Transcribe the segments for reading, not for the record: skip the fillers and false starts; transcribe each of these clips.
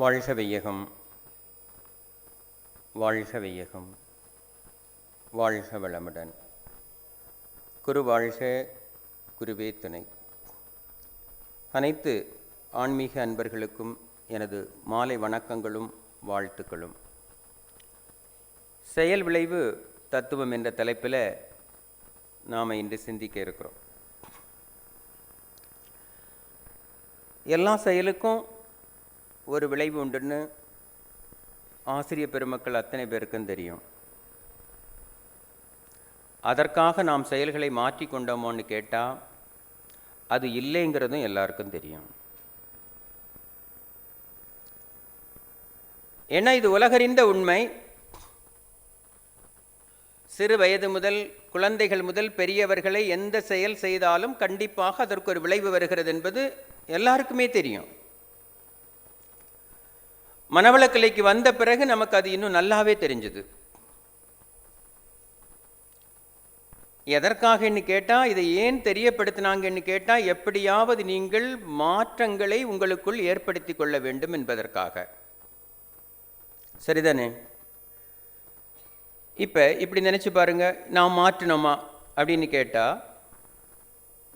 வாழ்க வையகம், வாழ்க வையகம், வாழ்க வளமுடன். குரு வாழ்க, குருவே துணை. அனைத்து ஆன்மீக அன்பர்களுக்கும் எனது மாலை வணக்கங்களும் வாழ்த்துக்களும். செயல் விளைவு தத்துவம் என்ற தலைப்பில் நாம் இன்று சிந்திக்க இருக்கிறோம். எல்லா செயலுக்கும் ஒரு விளைவு உண்டுன்னு ஆசிரியர் பெருமக்கள் அத்தனை பேருக்கும் தெரியும். அதற்காக நாம் செயல்களை மாற்றி கொண்டோமோன்னு கேட்டால் அது இல்லைங்கிறதும் எல்லாருக்கும் தெரியும். ஏன்னா இது உலகறிந்த உண்மை. சிறு வயது முதல், குழந்தைகள் முதல் பெரியவர்களை எந்த செயல் செய்தாலும் கண்டிப்பாக அதற்கு ஒரு விளைவு வருகிறது என்பது எல்லாருக்குமே தெரியும். மனவளக்கலைக்கு வந்த பிறகு நமக்கு அது இன்னும் நல்லாவே தெரிஞ்சுது. எதற்காகன்னு கேட்டால், இதை ஏன் தெரியப்படுத்தினாங்கன்னு கேட்டால், எப்படியாவது நீங்கள் மாற்றங்களை உங்களுக்குள் ஏற்படுத்தி கொள்ள வேண்டும் என்பதற்காக. சரிதானே? இப்போ இப்படி நினச்சி பாருங்க, நான் மாற்றினோமா அப்படின்னு கேட்டால்,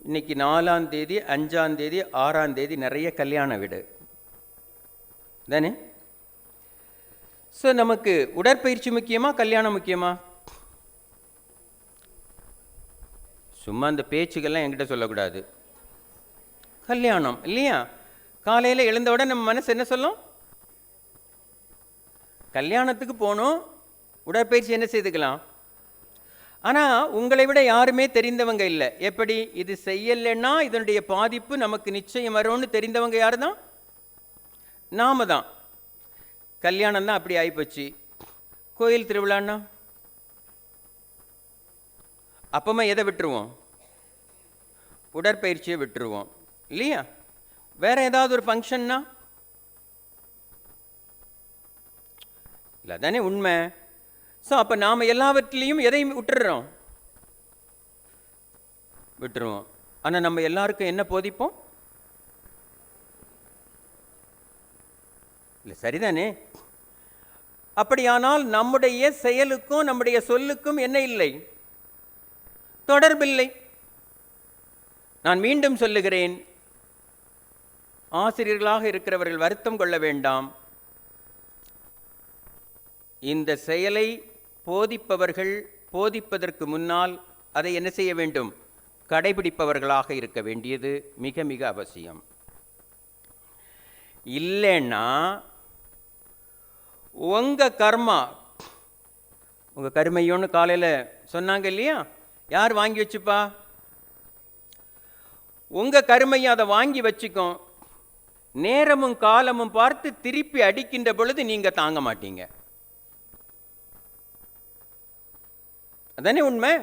இன்னைக்கு 4ஆம் தேதி, 5ஆம் தேதி, 6ஆம் தேதி நிறைய கல்யாண வீடு தானே? ஸோ நமக்கு உடற்பயிற்சி முக்கியமா, கல்யாணம் முக்கியமா? சும்மா அந்த பேச்சுக்கெல்லாம் என்கிட்ட சொல்லக்கூடாது. கல்யாணம் இல்லையா? காலையில் எழுந்தவுடன் நம்ம மனசு என்ன சொல்லும்? கல்யாணத்துக்கு போகணும், உடற்பயிற்சி என்ன செய்துக்கலாம். ஆனால் உங்களை விட யாருமே தெரிந்தவங்க இல்லை. எப்படி இது செய்யலைன்னா இதனுடைய பாதிப்பு நமக்கு நிச்சயம் வரும்னு தெரிந்தவங்க யாரு தான்? நாம தான். கல்யாணம் தான் அப்படி ஆகிப்போச்சு. கோயில் திருவிழான்னா அப்பமா எதை விட்டுருவோம்? உடற்பயிற்சியை விட்டுருவோம் இல்லையா? வேற ஏதாவது ஒரு ஃபங்க்ஷன்னா இல்லை தானே உண்மை? ஸோ அப்போ நாம் எல்லாவற்றிலையும் எதையும் விட்டுருவோம். ஆனால் நம்ம எல்லாருக்கும் என்ன போதிப்போம்? இல்லை, சரிதானே? அப்படியானால் நம்முடைய செயலுக்கும் நம்முடைய சொல்லுக்கும் என்ன இல்லை? தொடர்பில்லை. நான் மீண்டும் சொல்லுகிறேன், ஆசிரியர்களாக இருக்கிறவர்கள் வருத்தம் கொள்ள வேண்டாம். இந்த செயலை போதிப்பவர்கள் போதிப்பதற்கு முன்னால் அதை என்ன செய்ய வேண்டும்? கடைபிடிப்பவர்களாக இருக்க வேண்டியது மிக மிக அவசியம். இல்லைன்னா உங்கள் கர்மா, உங்கள் கருமையோன்னு காலையில் சொன்னாங்க இல்லையா? யார் வாங்கி வச்சுப்பா? உங்கள் கருமையை அதை வாங்கி வச்சுக்கும். நேரமும் காலமும் பார்த்து திருப்பி அடிக்கின்ற பொழுது நீங்கள் தாங்க மாட்டீங்க. அதானே உண்மை?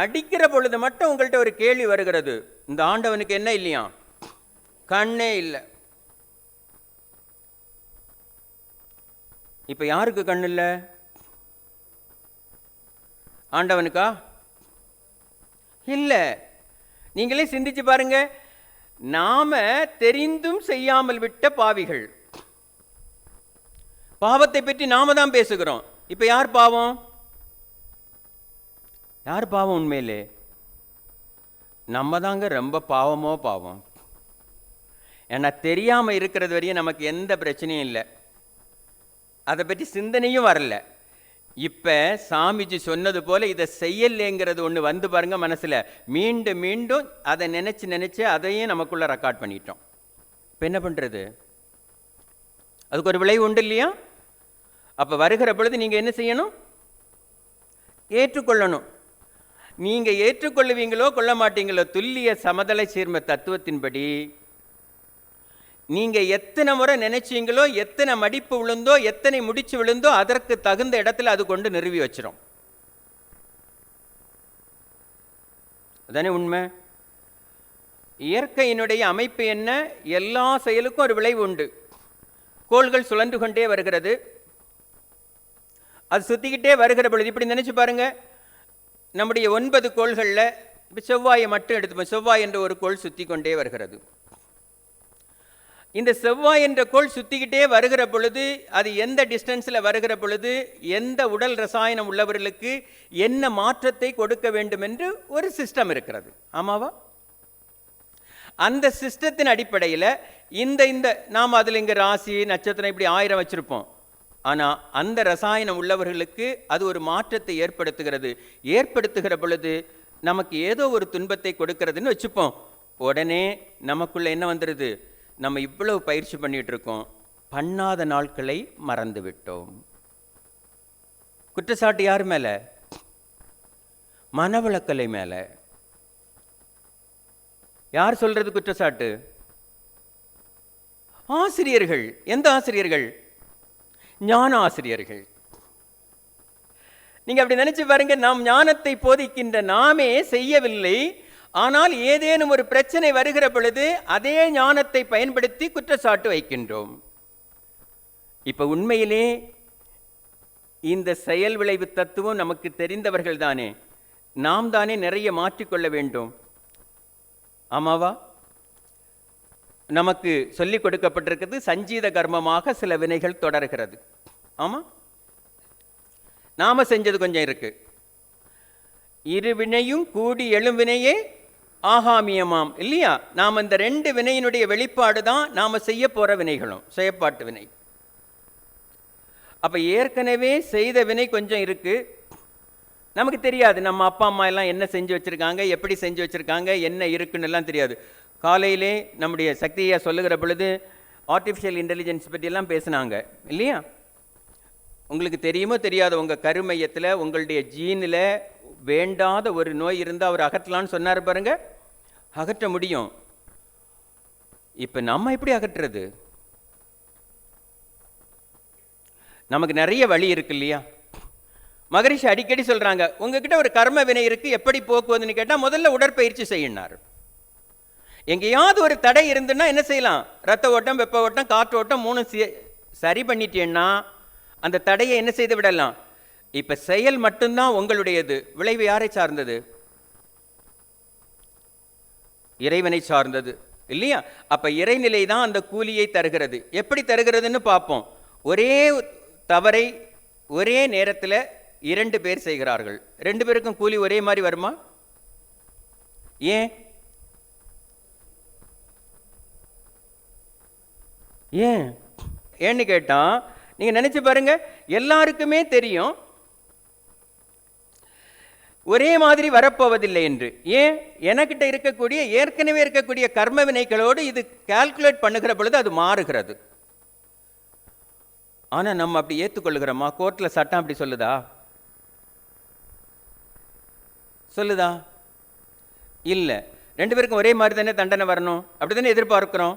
அடிக்கிற பொழுது மட்டும் உங்கள்கிட்ட ஒரு கேள்வி வருகிறது, இந்த ஆண்டவனுக்கு என்ன இல்லையா? கண்ணே இல்லை. இப்ப யாருக்கு கண்ணு இல்லை? ஆண்டவனுக்கா? இல்லை. நீங்களே சிந்திச்சு பாருங்க. நாம தெரிந்தும் செய்யாமல் விட்ட பாவிகள். பாவத்தை பற்றி நாம தான் பேசுகிறோம். இப்ப யார் பாவம்? யார் பாவம்? உண்மையிலே நம்ம தாங்க ரொம்ப பாவம். ஏன்னா தெரியாமல் இருக்கிறது வரையும் நமக்கு எந்த பிரச்சனையும் இல்லை, அதை பற்றி சிந்தனையும் வரல. இப்போ சாமிஜி சொன்னது போல் இதை செய்யலைங்கிறது ஒன்று வந்து பாருங்க மனசில். மீண்டும் மீண்டும் அதை நினச்சி அதையும் நமக்குள்ளே ரெக்கார்ட் பண்ணிட்டோம். இப்போ என்ன பண்ணுறது? அதுக்கு ஒரு விளைவு உண்டு இல்லையா? அப்போ வருகிற பொழுது நீங்கள் என்ன செய்யணும்? ஏற்றுக்கொள்ளணும். நீங்கள் ஏற்றுக்கொள்ளுவீங்களோ கொள்ள மாட்டீங்களோ, துல்லிய சமதளை சீர்ம தத்துவத்தின்படி நீங்க எத்தனை முறை நினைச்சீங்களோ, எத்தனை மடிப்பு விழுந்தோ, எத்தனை முடிச்சு விழுந்தோ, அதற்கு தகுந்த இடத்துல அது கொண்டு நிறுவி வச்சிரும். அதானே உண்மை? இயற்கையினுடைய அமைப்பு என்ன? எல்லா செயலுக்கும் ஒரு விளைவு உண்டு. கோள்கள் சுழன்று கொண்டே வருகிறது. அது சுத்திக்கிட்டே வருகிற பொழுது இப்படி நினைச்சு பாருங்க, நம்முடைய 9 கோள்களில் இப்போ செவ்வாயை மட்டும் எடுத்துப்போம். செவ்வாய் என்ற ஒரு கோள் சுற்றி கொண்டே வருகிறது. இந்த செவ்வாய் என்ற கோள் சுற்றிக்கிட்டே வருகிற பொழுது அது எந்த டிஸ்டன்ஸில் வருகிற பொழுது எந்த உடல் ரசாயனம் உள்ளவர்களுக்கு என்ன மாற்றத்தை கொடுக்க வேண்டும் என்று ஒரு சிஸ்டம் இருக்கிறது. ஆமாவா? அந்த சிஸ்டத்தின் அடிப்படையில் இந்த நாம் அதில் இங்கே ராசி நட்சத்திரம் இப்படி 1000 வச்சுருப்போம். ஆனால் அந்த ரசாயனம் உள்ளவர்களுக்கு அது ஒரு மாற்றத்தை ஏற்படுத்துகிற பொழுது நமக்கு ஏதோ ஒரு துன்பத்தை கொடுக்கறதுன்னு வச்சுப்போம். உடனே நமக்குள்ள என்ன வந்துடுது? நம்ம இவ்வளவு பயிற்சி பண்ணிட்டு இருக்கோம், பண்ணாத நாட்களை மறந்து விட்டோம். குற்றச்சாட்டு யார் மேல? மனவளக்கலை மேல. யார் சொல்றது குற்றச்சாட்டு? ஆசிரியர்கள். எந்த ஆசிரியர்கள்? ஞான ஆசிரியர்கள். நீங்க அப்படி நினைச்சு பாருங்க, நாம் ஞானத்தை போதிக்கின்ற நாமே செய்யவில்லை. ஆனால் ஏதேனும் ஒரு பிரச்சனை வருகிற பொழுது அதே ஞானத்தை பயன்படுத்தி குற்றச்சாட்டு வைக்கின்றோம். இப்ப உண்மையிலே இந்த செயல் விளைவு தத்துவம் நமக்கு தெரிந்தவர்கள் தானே, நாம் தானே நிறைய மாற்றிக்கொள்ள வேண்டும். ஆமாவா? நமக்கு சொல்லிக் கொடுக்கப்பட்டிருக்கிறது, சஞ்சீத கர்மமாக சில வினைகள் தொடர்கிறது. ஆமா, நாம செஞ்சது கொஞ்சம் இருக்கு. இரு வினையும் கூடி எழும் வினையே ஆகாமியமாம், இல்லையா? நாம் இந்த 2 வினையினுடைய வெளிப்பாடு தான் நாம செய்ய போற வினைகளும், செயற்பாட்டு வினை. அப்ப ஏற்கனவே செய்த வினை கொஞ்சம் இருக்கு, நமக்கு தெரியாது. நம்ம அப்பா அம்மா எல்லாம் என்ன செஞ்சு வச்சிருக்காங்க, எப்படி செஞ்சு வச்சிருக்காங்க, என்ன இருக்குன்னு எல்லாம் தெரியாது. காலையிலே நம்முடைய சக்தியா சொல்லுகிற பொழுது ஆர்டிஃபிஷியல் இன்டெலிஜென்ஸ் பற்றி எல்லாம் பேசினாங்க, இல்லையா? உங்களுக்கு தெரியுமோ தெரியாத, உங்கள் கருமையத்தில் உங்களுடைய ஜீனில் வேண்டாத ஒரு நோய் இருந்தால் அவர் அகற்றலான்னு சொன்னார் பாருங்க. அகற்ற முடியும். இப்போ நம்ம எப்படி அகற்றுறது? நமக்கு நிறைய வழி இருக்கு, இல்லையா? மகரிஷி அடிக்கடி சொல்கிறாங்க, உங்ககிட்ட ஒரு கர்ம வினை இருக்குது, எப்படி போக்குவதுன்னு கேட்டால் முதல்ல உடற்பயிற்சி செய்யினார். எங்கேயாவது ஒரு தடை இருந்துன்னா என்ன செய்யலாம்? ரத்த ஓட்டம், வெப்ப ஓட்டம், காற்று ஓட்டம் 3 சரி பண்ணிட்டேன்னா அந்த தடையை என்ன செய்து விடலாம். இப்ப செயல் மட்டும்தான் உங்களுடையது, விளைவு யாரை சார்ந்தது? இறைவனை சார்ந்தது, இல்லையா? அப்ப இறைநிலை தான் அந்த கூலியை தருகிறது. எப்படி தருகிறதுன்னு பார்ப்போம். ஒரே தவறை ஒரே நேரத்தில் 2 பேர் செய்கிறார்கள், 2 பேருக்கும் கூலி ஒரே மாதிரி வருமா? ஏன்? ஏன்னு கேட்டா நீங்க நினைச்சு பாருங்க, எல்லாருக்குமே தெரியும் ஒரே மாதிரி வரப்போவதில்லை என்று. ஏன்? எனக்கிட்ட இருக்கக்கூடிய ஏற்கனவே இருக்கக்கூடிய கர்ம வினைகளோடு இது கால்குலேட் பண்ணுகிற பொழுது அது மாறுகிறது. ஆனா நம்ம அப்படி ஏற்றுக்கொள்ளுகிறோமா? கோர்ட்ல சட்டம் அப்படி சொல்லுதா? இல்ல. 2 பேருக்கும் ஒரே மாதிரி தானே தண்டனை வரணும், அப்படி தானே எதிர்பார்க்கிறோம்.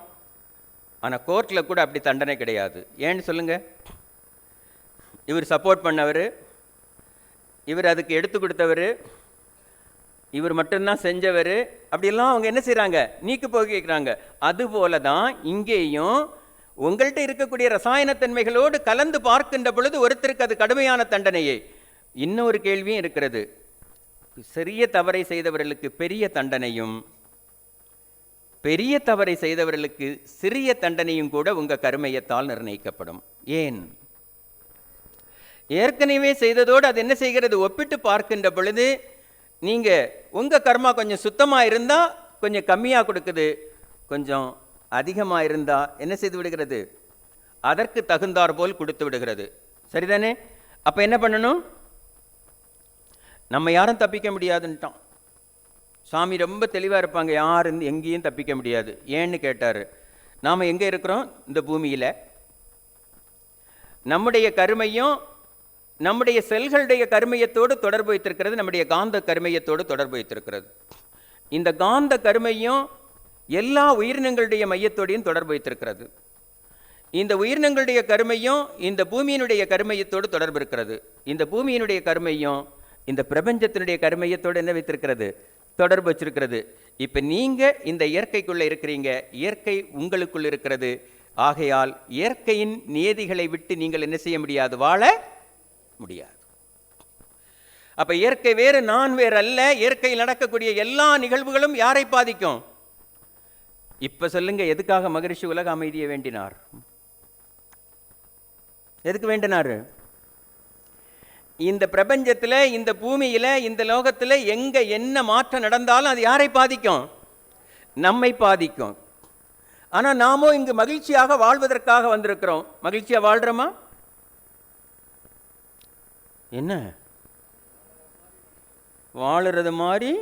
ஆனால் கோர்ட்டில் கூட அப்படி தண்டனை கிடையாது. ஏன்னு சொல்லுங்க? இவர் சப்போர்ட் பண்ணவர், இவர் அதுக்கு எடுத்து கொடுத்தவர், இவர் மட்டும்தான் செஞ்சவர், அப்படியெல்லாம் அவங்க என்ன செய்கிறாங்க? நீக்கு போக கேட்குறாங்க. அதுபோல தான் இங்கேயும் உங்கள்கிட்ட இருக்கக்கூடிய ரசாயனத்தன்மைகளோடு கலந்து பார்க்கின்ற பொழுது ஒருத்தருக்கு அது கடுமையான தண்டனையே. இன்னொரு கேள்வியும் இருக்கிறது. சிறிய தவறை செய்தவர்களுக்கு பெரிய தண்டனையும், பெரிய தவறை செய்தவர்களுக்கு சிறிய தண்டனையும் கூட உங்கள் கருமையத்தால் நிர்ணயிக்கப்படும். ஏன்? ஏற்கனவே செய்ததோடு அது என்ன செய்கிறது? ஒப்பிட்டு பார்க்கின்ற பொழுது நீங்கள் உங்கள் கர்மா கொஞ்சம் சுத்தமாக இருந்தால் கொஞ்சம் கம்மியாக கொடுக்குது, கொஞ்சம் அதிகமாக இருந்தால் என்ன செய்து விடுகிறது? அதற்கு தகுந்தாற் போல் கொடுத்து விடுகிறது. சரிதானே? அப்போ என்ன பண்ணணும்? நம்ம யாரும் தப்பிக்க முடியாதுன்ட்டான் சாமி. ரொம்ப தெளிவாக இருப்பாங்க, யாரும் எங்கேயும் தப்பிக்க முடியாது. ஏன்னு கேட்டார், நாம் எங்கே இருக்கிறோம்? இந்த பூமியில். நம்முடைய கருமையும் நம்முடைய செல்களுடைய கருமையத்தோடு தொடர்பு வைத்திருக்கிறது, நம்முடைய காந்த கருமையத்தோடு தொடர்பு வைத்திருக்கிறது. இந்த காந்த கருமையும் எல்லா உயிரினங்களுடைய மையத்தோடையும் தொடர்பு வைத்திருக்கிறது. இந்த உயிரினங்களுடைய கருமையும் இந்த பூமியினுடைய கருமையத்தோடு தொடர்பு இருக்கிறது. இந்த பூமியினுடைய கருமையும் இந்த பிரபஞ்சத்தினுடைய கருமையத்தோடு என்ன வைத்திருக்கிறது? தொடர்பு வச்சிருக்கிறது. இப்போ நீங்கள் இந்த இயற்கைக்குள்ளே இருக்கிறீங்க, இயற்கை உங்களுக்குள் இருக்கிறது. ஆகையால் இயற்கையின் நியதிகளை விட்டு நீங்கள் என்ன செய்ய முடியாது? வாழ முடியாது. அப்ப இயற்கை வேறு, நான் வேறு அல்ல. இயற்கையில் நடக்கக்கூடிய எல்லா நிகழ்வுகளும் யாரை பாதிக்கும்? இப்ப சொல்லுங்க, எதுக்காக மகரிஷி உலக அமைதியை வேண்டினார்? எதுக்கு வேண்டினாரு? இந்த பிரபஞ்சத்தில், இந்த பூமியில், இந்த லோகத்தில் எங்கே என்ன மாற்றம் நடந்தாலும் அது யாரை பாதிக்கும்? நம்மை பாதிக்கும். ஆனால் நாமும் இங்கு மகிழ்ச்சியாக வாழ்வதற்காக வந்திருக்கிறோம். மகிழ்ச்சியாக வாழ்கிறோமா? என்ன வாழுறது மாதிரி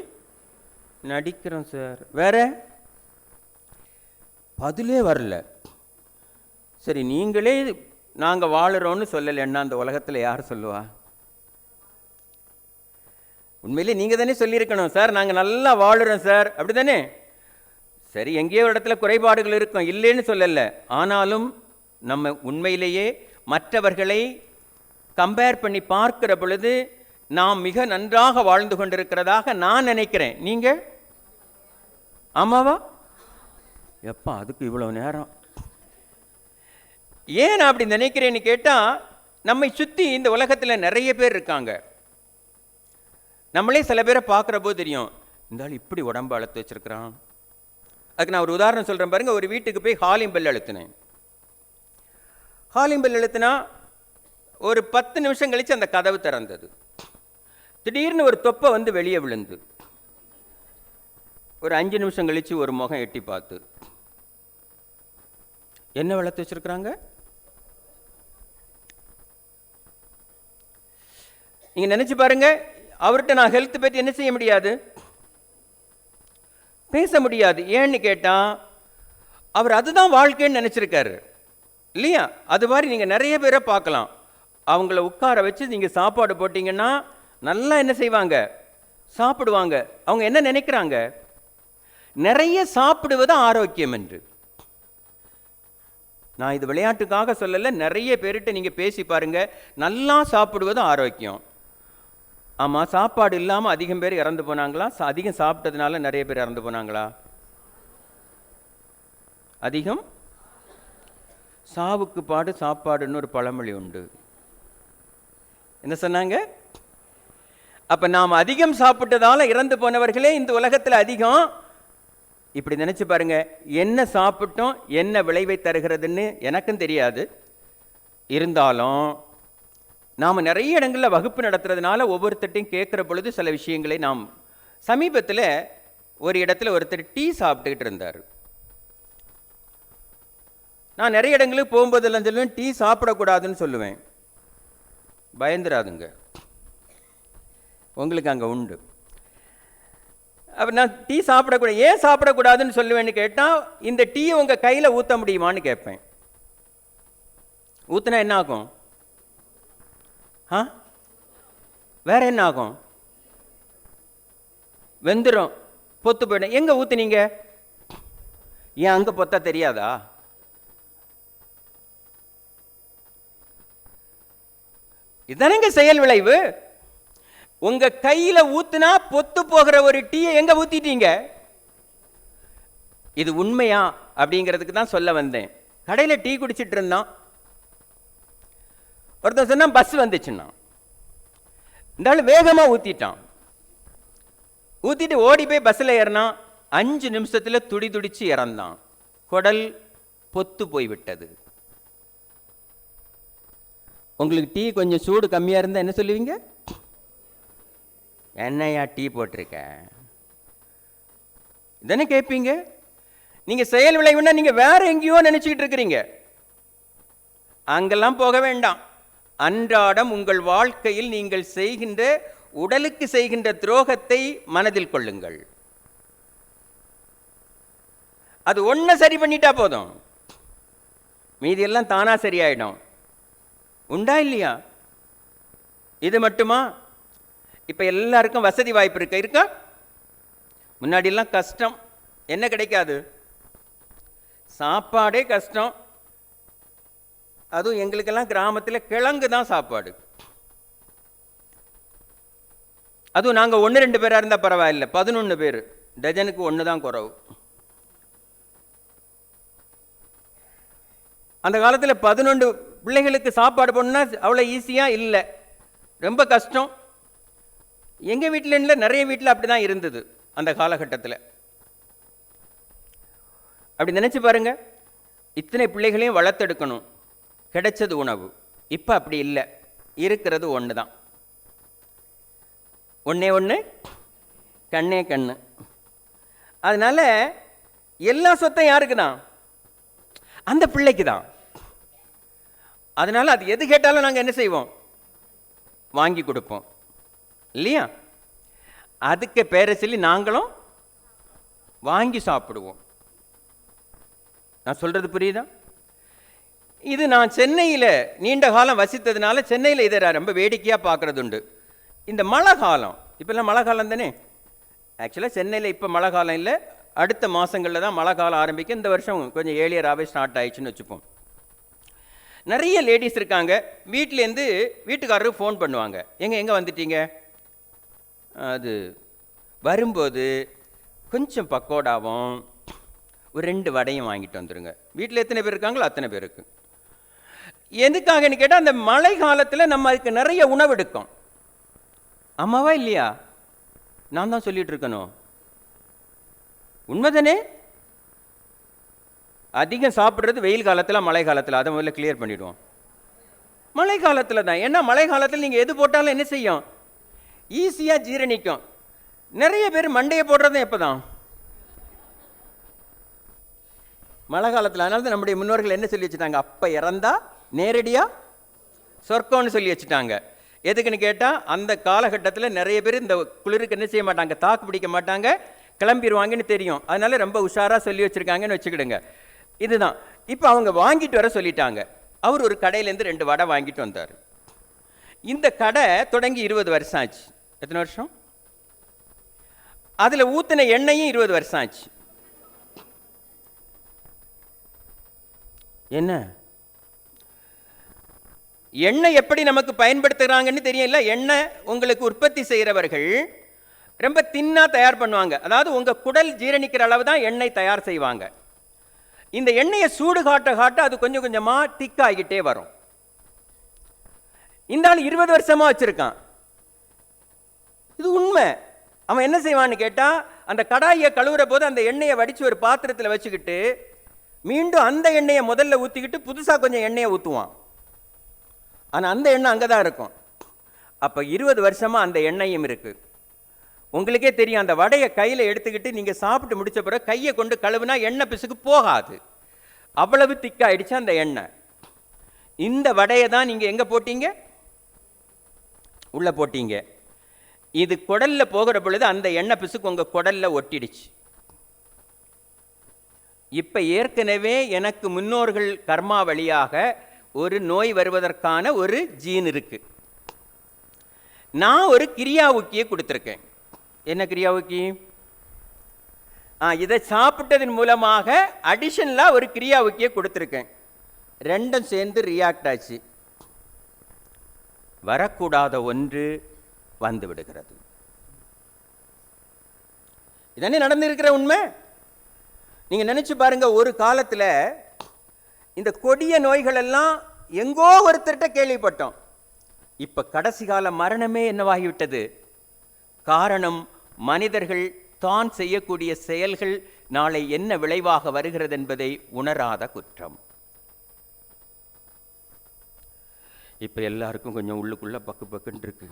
நடிக்கிறோம் சார். வேற பதிலே வரல. சரி, நீங்களே நாங்கள் வாழுறோன்னு சொல்லலைன்னா அந்த உலகத்தில் யார் சொல்லுவா? உண்மையிலே நீங்கள் தானே சொல்லியிருக்கணும், சார் நாங்கள் நல்லா வாழுறோம் சார், அப்படி தானே? சரி, எங்கேயோ ஒரு இடத்துல குறைபாடுகள் இருக்கும், இல்லைன்னு சொல்லலை. ஆனாலும் நம்ம உண்மையிலேயே மற்றவர்களை கம்பேர் பண்ணி பார்க்கிற பொழுது நாம் மிக நன்றாக வாழ்ந்து கொண்டிருக்கிறதாக நான் நினைக்கிறேன். நீங்கள் ஆமாவா? எப்பா அதுக்கு இவ்வளோ நேரம்? ஏன் நான் அப்படி நினைக்கிறேன்னு கேட்டால், நம்மை சுற்றி இந்த உலகத்தில் நிறைய பேர் இருக்காங்க. நம்மளே சில பேரை பார்க்குற போது தெரியும், இந்த ஆள் இப்படி உடம்பு அழுத்து வச்சிருக்கிறான். அதுக்கு நான் ஒரு உதாரணம் சொல்கிறேன் பாருங்க. ஒரு வீட்டுக்கு போய் ஹாலிங் பெல் அழுத்தினேன். ஹாலிங் பெல் அழுத்தினா ஒரு 10 நிமிஷம் கழித்து அந்த கதவு திறந்தது. திடீர்னு ஒரு தொப்பை வந்து வெளியே விழுந்து, ஒரு 5 நிமிஷம் கழித்து ஒரு முகம் எட்டி பார்த்து, என்ன வளர்த்து வச்சிருக்கிறாங்க? நீங்க நினைச்சு பாருங்க. அவர்கிட்ட நான் ஹெல்த் பற்றி என்ன செய்ய முடியாது, பேச முடியாது. ஏன்னு கேட்டா அவர் அதுதான் வாழ்க்கைன்னு நினைச்சிருக்காரு இல்லையா? அது மாதிரி நீங்க நிறைய பேரை பார்க்கலாம். அவங்கள உட்கார வச்சு நீங்க சாப்பாடு போட்டீங்கன்னா நல்லா என்ன செய்வாங்க? சாப்பிடுவாங்க. அவங்க என்ன நினைக்கிறாங்க? நிறைய சாப்பிடுவது ஆரோக்கியம் என்று. நான் இது விளையாட்டுக்காக சொல்லல, நிறைய பேர்கிட்ட நீங்க பேசி பாருங்க, நல்லா சாப்பிடுவது ஆரோக்கியம். ஆமா, சாப்பாடு இல்லாம அதிகம் பேர் இறந்து போனாங்களா? அதிகம் சாப்பிட்டதுனால நிறைய பேர் இறந்து போனாங்களா? அதிகம் சாவுக்கு பாடு சாப்பாடுன்னு ஒரு பழமொழி உண்டு. என்ன சொன்னாங்க? அப்ப நாம் அதிகம் சாப்பிட்டதால இறந்து போனவர்களே இந்த உலகத்தில் அதிகம். இப்படி நினைச்சு பாருங்க. என்ன சாப்பிட்டோம், என்ன விளைவை தருகிறதுன்னு எனக்கும் தெரியாது. இருந்தாலும் நாம் நிறைய இடங்களில் வகுப்பு நடத்துறதுனால ஒவ்வொருத்தட்டையும் கேட்குற பொழுது சில விஷயங்களை நாம், சமீபத்தில் ஒரு இடத்துல ஒருத்தர் டீ சாப்பிட்டுக்கிட்டு இருந்தார். நான் நிறைய இடங்களுக்கு போகும்போதெல்லாம் சொல்லுவேன், டீ சாப்பிடக்கூடாதுன்னு சொல்லுவேன். பயந்துராதுங்க, உங்களுக்கு அங்கே உண்டு. அப்போ நான் டீ சாப்பிடக்கூடாது, ஏன் சாப்பிடக்கூடாதுன்னு சொல்லுவேன்னு கேட்டால், இந்த டீயை உங்கள் கையில் ஊற்ற முடியுமான்னு கேட்பேன். ஊற்றினா என்ன ஆகும்? வேற என்ன ஆகும்? வெந்துடும், பொத்து போயிடும். எங்க ஊத்துனீங்க? ஏன் அங்க பொத்தா தெரியாதா? இதுதானங்க செயல் விளைவு. உங்க கையில ஊத்துனா பொத்து போகிற ஒரு டீயை எங்க ஊத்திட்டீங்க? இது உண்மையா அப்படிங்கிறதுக்கு தான் சொல்ல வந்தேன். கடையில் டீ குடிச்சிட்டு இருந்தான். ஒருத்தன் சொன்னா பஸ் வந்துச்சுன்னா, இந்த ஆள் வேகமா ஊத்திட்டான். ஊத்திட்டு ஓடி போய் பஸ்ல ஏறினான். 5 நிமிஷத்துல துடி துடிச்சு இறந்தான். குடல் பொத்து போய்விட்டது. உங்களுக்கு டீ கொஞ்சம் சூடு கம்மியா இருந்தா என்ன சொல்லுவீங்க? என்னையா டீ போட்டிருக்க, இதனை கேட்பீங்க. நீங்க செயல் விளைவுன்னா நீங்க வேற எங்கேயோ நினைச்சுக்கிட்டு இருக்கிறீங்க. அங்கெல்லாம் போக வேண்டாம். அன்றாடம் உங்கள் வாழ்க்கையில் நீங்கள் செய்கின்ற, உடலுக்கு செய்கின்ற துரோகத்தை மனதில் கொள்ளுங்கள். அது ஒன்றை சரி பண்ணிட்டா போதும், மீதி எல்லாம் தானா சரியாயிடும். உண்டா இல்லையா? இது மட்டுமா? இப்ப எல்லாருக்கும் வசதி வாய்ப்பு இருக்கா? முன்னாடி எல்லாம் கஷ்டம். என்ன கிடைக்காது? சாப்பாடே கஷ்டம். அதுவும் எங்களுக்கெல்லாம் கிராமத்தில் கிழங்கு தான் சாப்பாடு. அதுவும் நாங்கள் 1-2 பேராக இருந்தால் பரவாயில்லை, 11 பேர், டஜனுக்கு 1 தான் குறவு. அந்த காலத்தில் 11 பிள்ளைகளுக்கு சாப்பாடு போடணும்னா அவ்வளோ ஈஸியாக இல்லை, ரொம்ப கஷ்டம். எங்கள் வீட்டில் இல்லை, நிறைய வீட்டில் அப்படி தான் இருந்தது அந்த காலகட்டத்தில். அப்படி நினச்சி பாருங்க, இத்தனை பிள்ளைகளையும் வளர்த்தெடுக்கணும், கிடைச்சது உணவு. இப்போ அப்படி இல்லை, இருக்கிறது ஒன்று தான், ஒன்றே ஒன்று, கண்ணே கண்ணு. அதனால் எல்லா சொத்தையும் யாருக்கு தான்? அந்த பிள்ளைக்கு தான். அதனால் அது எது கேட்டாலும் நாங்கள் என்ன செய்வோம்? வாங்கி கொடுப்போம் இல்லையா? அதுக்கு பேரை சொல்லி நாங்களும் வாங்கி சாப்பிடுவோம். நான் சொல்கிறது புரியுதா? இது நான் சென்னையில் நீண்ட காலம் வசித்ததுனால சென்னையில் இதை ரொம்ப வேடிக்கையாக பார்க்குறது உண்டு. இந்த மழை காலம், இப்போல்லாம் மழை காலம் தானே. ஆக்சுவலாக சென்னையில் இப்போ மழை காலம் இல்லை, அடுத்த மாதங்களில் தான் மழை காலம் ஆரம்பிக்கும். இந்த வருஷம் கொஞ்சம் ஏர்லியராகவே ஸ்டார்ட் ஆயிடுச்சுன்னு வச்சுப்போம். நிறைய லேடிஸ் இருக்காங்க, வீட்டிலேருந்து வீட்டுக்காரருக்கு ஃபோன் பண்ணுவாங்க, எங்கே வந்துட்டீங்க, அது வரும்போது கொஞ்சம் பக்கோடாவும் ஒரு 2 வடையும் வாங்கிட்டு வந்துடுங்க. வீட்டில் எத்தனை பேர் இருக்காங்களோ அத்தனை பேருக்கு. எதுக்காகன்னு கேட்டால், அந்த மழை காலத்தில் நம்ம அதுக்கு நிறைய உணவு எடுக்கும். ஆமாவா இல்லையா? நான் தான் சொல்லிட்டு இருக்கணும், உண்மைதானே? அதிகம் சாப்பிட்றது வெயில் காலத்தில், மழை காலத்தில். அதை முதல்ல கிளியர் பண்ணிவிடுவோம். மழை காலத்தில் தான். ஏன்னா மழை காலத்தில் நீங்கள் எது போட்டாலும் என்ன செய்யும்? ஈஸியாக ஜீரணிக்கும். நிறைய பேர் மண்டையை போடுறதும் எப்போ தான்? மழை காலத்தில். அதனால தான் நம்முடைய முன்னோர்கள் என்ன சொல்லி வச்சுட்டாங்க? அப்போ இறந்தா நேரடியாக சொர்க்கம்னு சொல்லி வச்சுட்டாங்க. எதுக்குன்னு கேட்டால், அந்த காலகட்டத்தில் நிறைய பேர் இந்த குளிருக்கு என்ன செய்ய மாட்டாங்க, தாக்கு பிடிக்க மாட்டாங்க, கிளம்பிடுவாங்கன்னு தெரியும். அதனால ரொம்ப உஷாராக சொல்லி வச்சுருக்காங்கன்னு வச்சுக்கிடுங்க. இதுதான். இப்போ அவங்க வாங்கிட்டு வர சொல்லிட்டாங்க. அவர் ஒரு கடையிலேருந்து 2 வடை வாங்கிட்டு வந்தார். இந்த கடை தொடங்கி 20 வருஷம் ஆச்சு. எத்தனை வருஷம்? அதில் ஊற்றின எண்ணெயும் 20 வருஷம் ஆச்சு. என்ன எண்ணெய் எப்படி நமக்கு பயன்படுத்துகிறாங்கன்னு தெரியல. எண்ணெய் உங்களுக்கு உற்பத்தி செய்கிறவர்கள் ரொம்ப தின்னாக தயார் பண்ணுவாங்க. அதாவது உங்கள் குடல் ஜீரணிக்கிற அளவு தான் எண்ணெய் தயார் செய்வாங்க. இந்த எண்ணெயை சூடு காட்ட காட்ட அது கொஞ்சம் கொஞ்சமாக திக்காகிட்டே வரும். இந்த ஆள் 20 வருஷமாக வச்சுருக்கான். இது உண்மை. அவன் என்ன செய்வான்னு கேட்டால், அந்த கடாயை கழுவுற போது அந்த எண்ணெயை வடித்து ஒரு பாத்திரத்தில் வச்சுக்கிட்டு மீண்டும் அந்த எண்ணெயை முதல்ல ஊற்றிக்கிட்டு புதுசாக கொஞ்சம் எண்ணெயை ஊற்றுவான். ஆனால் அந்த எண்ணெய் அங்கே தான் இருக்கும். அப்போ 20 வருஷமாக அந்த எண்ணெயும் இருக்குது. உங்களுக்கே தெரியும், அந்த வடையை கையில் எடுத்துக்கிட்டு நீங்கள் சாப்பிட்டு முடித்த பிறகு கையை கொண்டு கழுவுனா எண்ணெய் பிசுக்கு போகாது. அவ்வளவு திக்காயிடுச்சு அந்த எண்ணெய். இந்த வடையை தான் நீங்கள் எங்கே போட்டீங்க? உள்ளே போட்டீங்க. இது குடலில் போகிற பொழுது அந்த எண்ணெய் பிசுக்கு உங்கள் குடலில் ஒட்டிடுச்சு. இப்போ ஏற்கனவே எனக்கு முன்னோர்கள் கர்மா வழியாக ஒரு நோய் வருவதற்கான ஒரு ஜீன் இருக்கு. நான் ஒரு கிரியாவுக்கியை கொடுத்துருக்கேன். என்ன கிரியாவுக்கி? இதை சாப்பிட்டதன் மூலமாக அடிஷனலாக ஒரு கிரியாவுக்கியை கொடுத்துருக்கேன். ரெண்டும் சேர்ந்து ரியாக்ட் ஆச்சு. வரக்கூடாத ஒன்று வந்து விடுகிறது. இதனே நடந்திருக்கிற உண்மை. நீங்கள் நினச்சி பாருங்க, ஒரு காலத்தில் இந்த கொடிய நோய்கள் எல்லாம் எங்கோ ஒருத்தர்கிட்ட கேள்விப்பட்டோம். இப்போ கடைசி கால மரணமே என்னவாகிவிட்டது? காரணம், மனிதர்கள் தான் செய்யக்கூடிய செயல்கள் நாளை என்ன விளைவாக வருகிறது என்பதை உணராத குற்றம். இப்போ எல்லாருக்கும் கொஞ்சம் உள்ளுக்குள்ள பக்கு பக்குன்னு இருக்கு.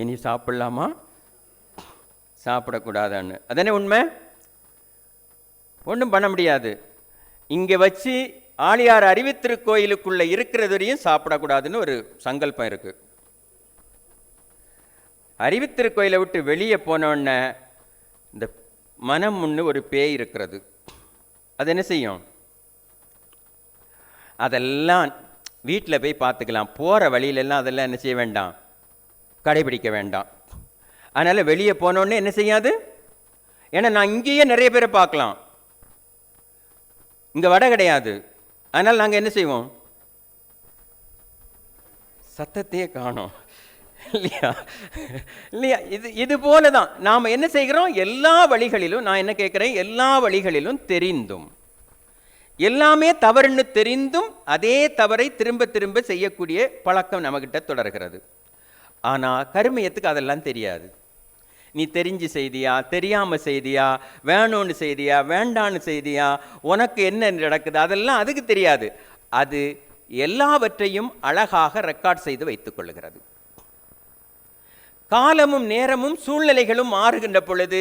இனி சாப்பிடலாமா சாப்பிடக்கூடாதான்னு. அதானே உண்மை. ஒன்றும் பண்ண முடியாது. இங்கே வச்சு ஆழியார் அறிவித்திருக்கோயிலுக்குள்ளே இருக்கிறது வரையும் சாப்பிடக்கூடாதுன்னு ஒரு சங்கல்பம் இருக்குது. அறிவித்திருக்கோயிலை விட்டு வெளியே போனோடனே இந்த மனம் முன்னு ஒரு பேய் இருக்கிறது. அது என்ன செய்யும்? அதெல்லாம் வீட்டில் போய் பார்த்துக்கலாம். போகிற வழியிலெல்லாம் அதெல்லாம் என்ன செய்ய வேண்டாம், கடைபிடிக்க வேண்டாம். அதனால் வெளியே போனோடனே என்ன செய்யாது? ஏன்னா நான் இங்கேயே நிறைய பேரை பார்க்கலாம், இங்கே வடை கிடையாது. அதனால் நாங்கள் என்ன செய்வோம்? சத்தத்தையே காணோம் இல்லையா? இல்லையா? இது போல தான் நாம் என்ன செய்கிறோம்? எல்லா வழிகளிலும், நான் என்ன கேட்குறேன், எல்லா வழிகளிலும் தெரிந்தும், எல்லாமே தவறுன்னு தெரிந்தும் அதே தவறை திரும்ப திரும்ப செய்யக்கூடிய பழக்கம் நம்மகிட்ட தொடர்கிறது. ஆனால் கருமையத்துக்கு அதெல்லாம் தெரியாது. நீ தெரிஞ்சு செய்தியா, தெரியாமல் செய்தியா, வேணும்னு செய்தியா, வேண்டான்னு செய்தியா, உனக்கு என்ன நடக்குது, அதெல்லாம் அதுக்கு தெரியாது. அது எல்லாவற்றையும் அழகாக ரெக்கார்ட் செய்து வைத்துக் கொள்ளுகிறது. காலமும் நேரமும் சூழ்நிலைகளும் மாறுகின்ற பொழுது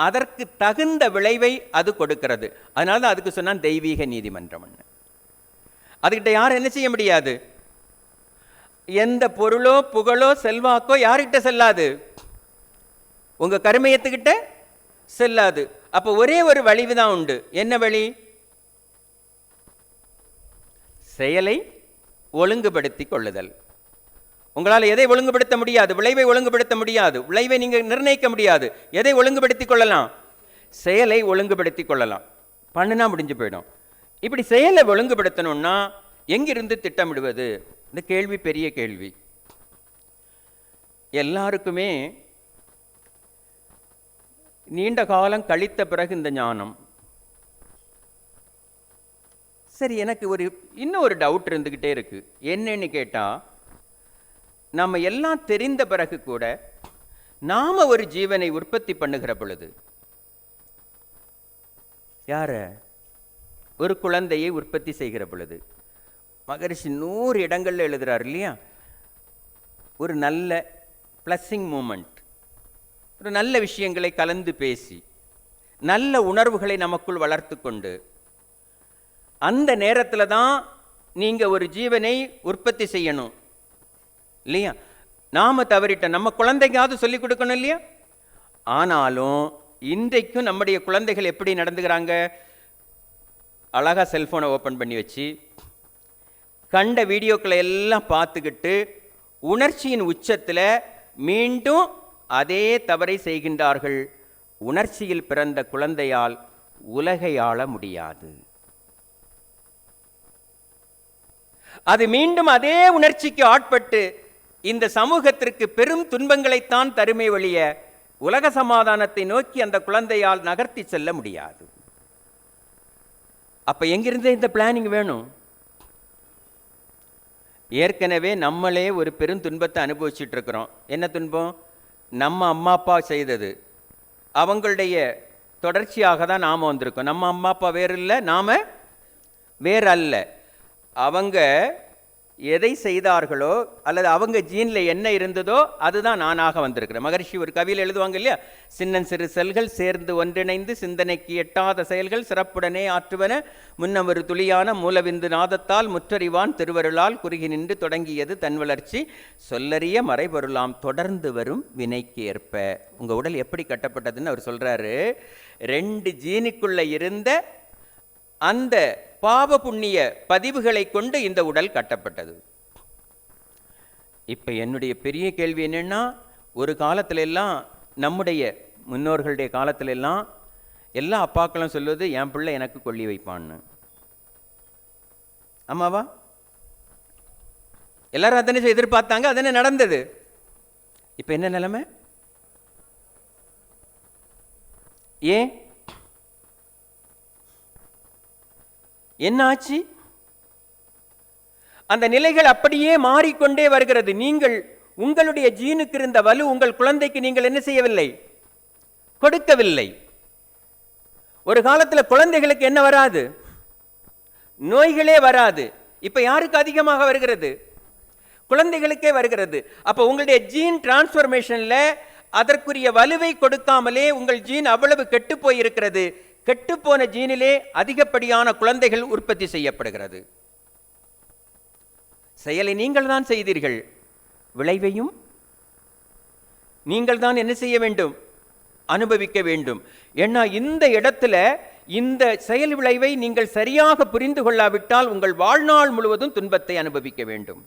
அதற்கு தகுந்த விளைவை அது கொடுக்கிறது. அதனால தான் அதுக்கு சொன்னான் தெய்வீக நீதிமன்றம். அதுகிட்ட யாரும் என்ன செய்ய முடியாது. எந்த பொருளோ புகழோ செல்வாக்கோ யார்கிட்ட செல்லாது, உங்க கருமையத்துக்கிட்ட செல்லாது. அப்போ ஒரே ஒரு வழிதான் உண்டு. என்ன வழி? செயலை ஒழுங்குபடுத்தி கொள்ளுதல். உங்களால் எதை ஒழுங்குபடுத்த முடியாது? விளைவை ஒழுங்குபடுத்த முடியாது. விளைவை நீங்க நிர்ணயிக்க முடியாது. எதை ஒழுங்குபடுத்தி கொள்ளலாம்? செயலை ஒழுங்குபடுத்தி கொள்ளலாம். பண்ணுனா முடிஞ்சு போயிடும். இப்படி செயலை ஒழுங்குபடுத்தணும்னா எங்கிருந்து திட்டமிடுவது? இந்த கேள்வி பெரிய கேள்வி. எல்லாருக்குமே நீண்ட காலம் கழித்த பிறகு இந்த ஞானம். சரி, எனக்கு இன்னும் ஒரு டவுட் இருந்துகிட்டே இருக்கு. என்னன்னு கேட்டா, நம்ம எல்லாம் தெரிந்த பிறகு கூட நாம ஒரு ஜீவனை உற்பத்தி பண்ணுகிற பொழுது, யார ஒரு குழந்தையை உற்பத்தி செய்கிற பொழுது, மகரிஷி 100 இடங்கள்ல எழுதுறாரு இல்லையா, ஒரு நல்ல பிளஸிங் மூமெண்ட், ஒரு நல்ல விஷயங்களை கலந்து பேசி நல்ல உணர்வுகளை நமக்குள் வளர்த்து கொண்டு, அந்த நேரத்தில் தான் நீங்க ஒரு ஜீவனை உற்பத்தி செய்யணும் இல்லையா. நாம தவறிட்ட நம்ம குழந்தைக்காவது சொல்லிக் கொடுக்கணும் இல்லையா. ஆனாலும் இன்றைக்கும் நம்முடைய குழந்தைகள் எப்படி நடந்துக்கிறாங்க? அழகா செல்போனை ஓப்பன் பண்ணி வச்சு கண்ட வீடியோக்களை எல்லாம் பார்த்துக்கிட்டு உணர்ச்சியின் உச்சத்தில் மீண்டும் அதே தவறை செய்கின்றார்கள். உணர்ச்சியில் பிறந்த குழந்தையால் உலகை ஆள முடியாது. அது மீண்டும் அதே உணர்ச்சிக்கு ஆட்பட்டு இந்த சமூகத்திற்கு பெரும் துன்பங்களைத்தான் தருமை வழிய உலக சமாதானத்தை நோக்கி அந்த குழந்தையால் நகர்த்தி செல்ல முடியாது. அப்ப எங்கிருந்தே இந்த பிளானிங் வேணும்? ஏற்கனவே நம்மளே ஒரு பெரும் துன்பத்தை அனுபவிச்சுட்டு இருக்கிறோம். என்ன துன்பம்? நம்ம அம்மா அப்பா செய்தது, அவங்களுடைய தொடர்ச்சியாக தான் நாம் வந்திருக்கோம். நம்ம அம்மா அப்பா வேறு இல்லை, நாம் வேறு அல்ல. அவங்க எதை செய்தார்களோ அல்லது அவங்க ஜீனில் என்ன இருந்ததோ அதுதான் நானாக வந்திருக்கிறேன். மகரிஷி ஒரு கவியில் எழுதுவாங்க இல்லையா, சின்னன் சிறு செல்கள் சேர்ந்து ஒன்றிணைந்து சிந்தனைக்கு எட்டாத செயல்கள் சிறப்புடனே ஆற்றுவன, முன்னம் ஒரு துளியான மூலவிந்து நாதத்தால் முற்றறிவான் திருவருளால் குறுகி நின்று தொடங்கியது தன் வளர்ச்சி சொல்லறிய மறைபொருளாம் தொடர்ந்து வரும் வினைக்கு ஏற்ப. உங்கள் உடல் எப்படி கட்டப்பட்டதுன்னு அவர் சொல்கிறாரு. 2 ஜீனுக்குள்ளே இருந்த அந்த பாவ புண்ணிய பதிவுகளை கொண்டு இந்த உடல் கட்டப்பட்டது. இப்ப என்னுடைய பெரிய கேள்வி என்னன்னா, ஒரு காலத்துல எல்லாம் நம்முடைய முன்னோர்களுடைய காலத்துல எல்லாம் எல்லா அப்பாக்களும் சொல்லுவது, என் பிள்ளை எனக்கு கொள்ளி வைப்பான்னு. ஆமாவா? எல்லாரும் அதனை எதிர்பார்த்தாங்க, அதனை நடந்தது. இப்ப என்ன நிலைமை? ஏன் என்ன ஆச்சு? அந்த நிலைகள் அப்படியே மாறிக்கொண்டே வருகிறது. நீங்கள் உங்களுடைய ஜீனுக்கு இருந்த வலு உங்கள் குழந்தைக்கு நீங்கள் என்ன செய்யவில்லை? கொடுக்கவில்லை. ஒரு காலத்தில் குழந்தைகளுக்கு என்ன வராது? நோய்களே வராது. இப்ப யாருக்கு அதிகமாக வருகிறது? குழந்தைகளுக்கே வருகிறது. அப்ப உங்களுடைய ஜீன் டிரான்ஸ்ஃபர்மேஷன்ல அதற்குரிய வலுவை கொடுக்காமலே உங்கள் ஜீன் அவ்வளவு கெட்டு போயிருக்கிறது. கெட்டுப்போன ஜீனிலே அதிகப்படியான குழந்தைகள் உற்பத்தி செய்யப்படுகிறது. செயலை நீங்கள் தான் செய்தீர்கள், விளைவையும் நீங்கள் தான் என்ன செய்ய வேண்டும்? அனுபவிக்க வேண்டும். ஏன்னா இந்த இடத்துல இந்த செயல் விளைவை நீங்கள் சரியாக புரிந்து கொள்ளாவிட்டால் உங்கள் வாழ்நாள் முழுவதும் துன்பத்தை அனுபவிக்க வேண்டும்.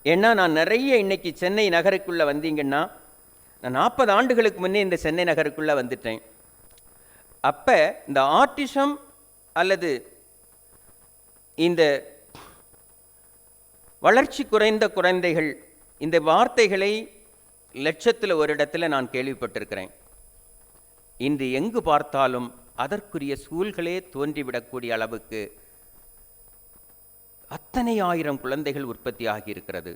ஏன்னா நான் நிறைய இன்னைக்கு சென்னை நகருக்குள்ள வந்தீங்கன்னா, நான் 40 ஆண்டுகளுக்கு முன்னே இந்த சென்னை நகருக்குள்ள வந்துட்டேன். அப்ப இந்த ஆட்டிசம் அல்லது இந்த வளர்ச்சி குறைந்த குழந்தைகள், இந்த வார்த்தைகளை லட்சத்தில் ஒரு இடத்துல நான் கேள்விப்பட்டிருக்கிறேன். இன்று எங்கு பார்த்தாலும் அதற்குரிய சூழ்களே தோன்றிவிடக்கூடிய அளவுக்கு அத்தனை ஆயிரம் குழந்தைகள் உற்பத்தி ஆகியிருக்கிறது.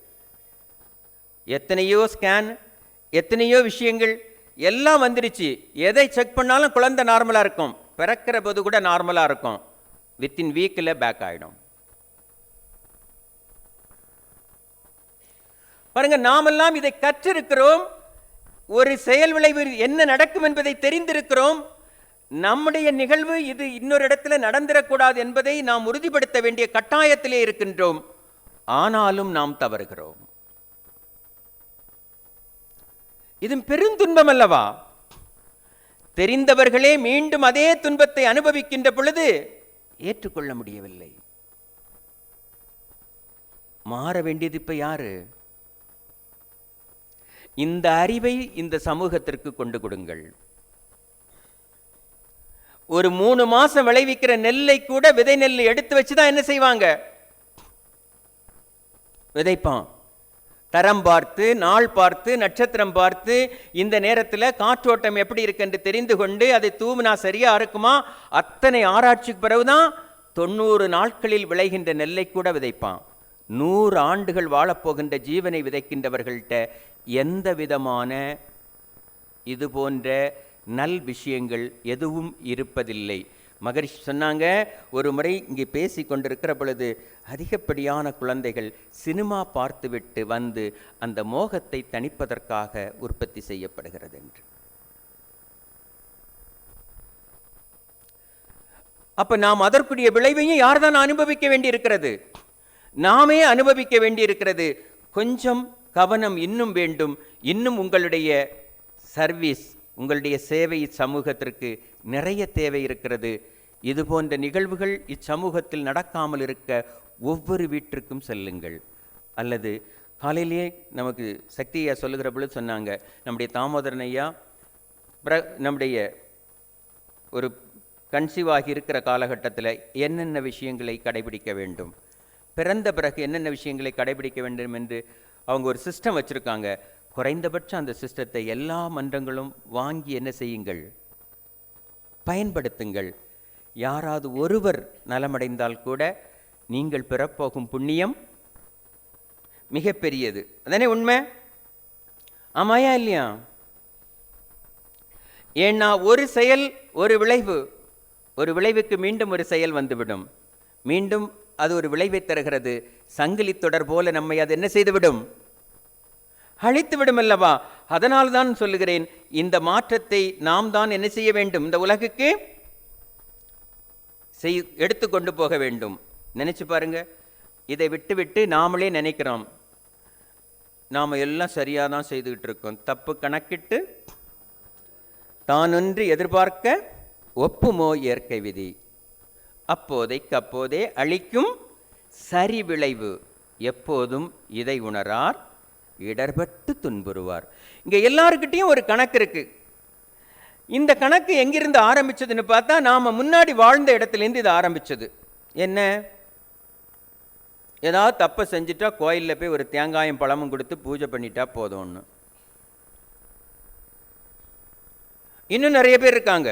எத்தனையோ ஸ்கேன், எத்தனையோ விஷயங்கள் எல்லாம் வந்துருச்சு. எதை செக் பண்ணாலும் குழந்தை நார்மலாக இருக்கும், பிறக்கிற போது கூட நார்மலாக இருக்கும், வித்தின் வீக்கில் பேக் ஆகிடும். பாருங்க, நாமெல்லாம் இதை கற்றிருக்கிறோம், ஒரு செயல் விளைவு என்ன நடக்கும் என்பதை தெரிந்திருக்கிறோம். நம்முடைய நிகழ்வு இது இன்னொரு இடத்துல நடந்திடக்கூடாது என்பதை நாம் உறுதிப்படுத்த வேண்டிய கட்டாயத்திலே இருக்கின்றோம். ஆனாலும் நாம் தவறுகிறோம். இது பெருந்துன்பம் அல்லவா? தெரிந்தவர்களே மீண்டும் அதே துன்பத்தை அனுபவிக்கின்ற பொழுது ஏற்றுக்கொள்ள முடியவில்லை. மாற வேண்டியது இப்ப யாரு? இந்த அறிவை இந்த சமூகத்திற்கு கொண்டு கொடுங்கள். ஒரு 3 மாசம் விளைவிக்கிற நெல்லை கூட விதை நெல் எடுத்து வச்சுதான் என்ன செய்வாங்க? விதைப்பான். தரம் பார்த்து, நாள் பார்த்து, நட்சத்திரம் பார்த்து, இந்த நேரத்தில் காற்றோட்டம் எப்படி இருக்கு என்று தெரிந்து கொண்டு அதை தூவினா சரியா இருக்குமா, அத்தனை ஆராய்ச்சிக்கு பிறகுதான் 90 நாட்களில் விளைகின்ற நெல்லை கூட விதைப்பான். 100 ஆண்டுகள் வாழப்போகின்ற ஜீவனை விதைக்கின்றவர்கள்ட்ட எந்த விதமான இது போன்ற நல் விஷயங்கள் எதுவும் இருப்பதில்லை. மகரிஷி சொன்னாங்க, ஒரு முறை இங்கே பேசி கொண்டிருக்கிற பொழுது அதிகப்படியான குழந்தைகள் சினிமா பார்த்துவிட்டு வந்து அந்த மோகத்தை தணிப்பதற்காக உற்பத்தி செய்யப்படுகிறது என்று. அப்ப நாம் அதற்குரிய விளைவையும் யார்தான் அனுபவிக்க வேண்டியிருக்கிறது? நாமே அனுபவிக்க வேண்டியிருக்கிறது. கொஞ்சம் கவனம் இன்னும் வேண்டும். இன்னும் உங்களுடைய சர்வீஸ், உங்களுடைய சேவை சமூகத்திற்கு நிறைய தேவை இருக்கிறது. இது போன்ற நிகழ்வுகள் இச்சமூகத்தில் நடக்காமல் இருக்க ஒவ்வொரு வீட்டிற்கும் செல்லுங்கள். அல்லது காலையிலேயே நமக்கு சக்தியா சொல்லுகிற பொழுது சொன்னாங்க, நம்முடைய தாமோதரன் ஐயா நம்முடைய ஒரு கன்சீவாகி இருக்கிற காலகட்டத்தில் என்னென்ன விஷயங்களை கடைபிடிக்க வேண்டும், பிறந்த பிறகு என்னென்ன விஷயங்களை கடைபிடிக்க வேண்டும் என்று அவங்க ஒரு சிஸ்டம் வச்சுருக்காங்க. குறைந்தபட்சம் அந்த சிஸ்டத்தை எல்லா மன்றங்களும் வாங்கி என்ன செய்யுங்கள், பயன்படுத்துங்கள். யாராவது ஒருவர் நலமடைந்தால் கூட நீங்கள் பெறப்போகும் புண்ணியம் மிகப்பெரியது. அதானே உண்மை? ஆமாயா இல்லையா? ஏன்னா ஒரு செயல் ஒரு விளைவு, ஒரு விளைவுக்கு மீண்டும் ஒரு செயல் வந்துவிடும், மீண்டும் அது ஒரு விளைவை தருகிறது. சங்கிலி தொடர் போல நம்மை அது என்ன செய்துவிடும்? அழித்துவிடும் அல்லவா? அதனால் தான் சொல்லுகிறேன், இந்த மாற்றத்தை நாம் தான் என்ன செய்ய வேண்டும்? இந்த உலகுக்கு எடுத்து கொண்டு போக வேண்டும். நினைச்சு பாருங்க, இதை விட்டு விட்டு நாமளே நினைக்கிறோம் நாம எல்லாம் சரியா தான் செய்துகிட்டு இருக்கோம். தப்பு கணக்கிட்டு தானொன்று எதிர்பார்க்க ஒப்புமோ இயற்கை விதி, அப்போதைக்கு அப்போதே அளிக்கும் சரி விளைவு. எப்போதும் இதை உணரார் இடர்பட்டு துன்புறுவார். இங்க எல்லாருக்கிட்டையும் ஒரு கணக்கு இருக்கு. இந்த கணக்கு எங்கிருந்து ஆரம்பிச்சதுன்னு பார்த்தா, நாம முன்னாடி வாழ்ந்த இடத்துலேருந்து இது ஆரம்பிச்சது. என்ன? ஏதாவது தப்பை செஞ்சுட்டா கோயிலில் போய் ஒரு தேங்காயும் பழமும் கொடுத்து பூஜை பண்ணிட்டா போதும்னு. இன்னும் நிறைய பேர் இருக்காங்க,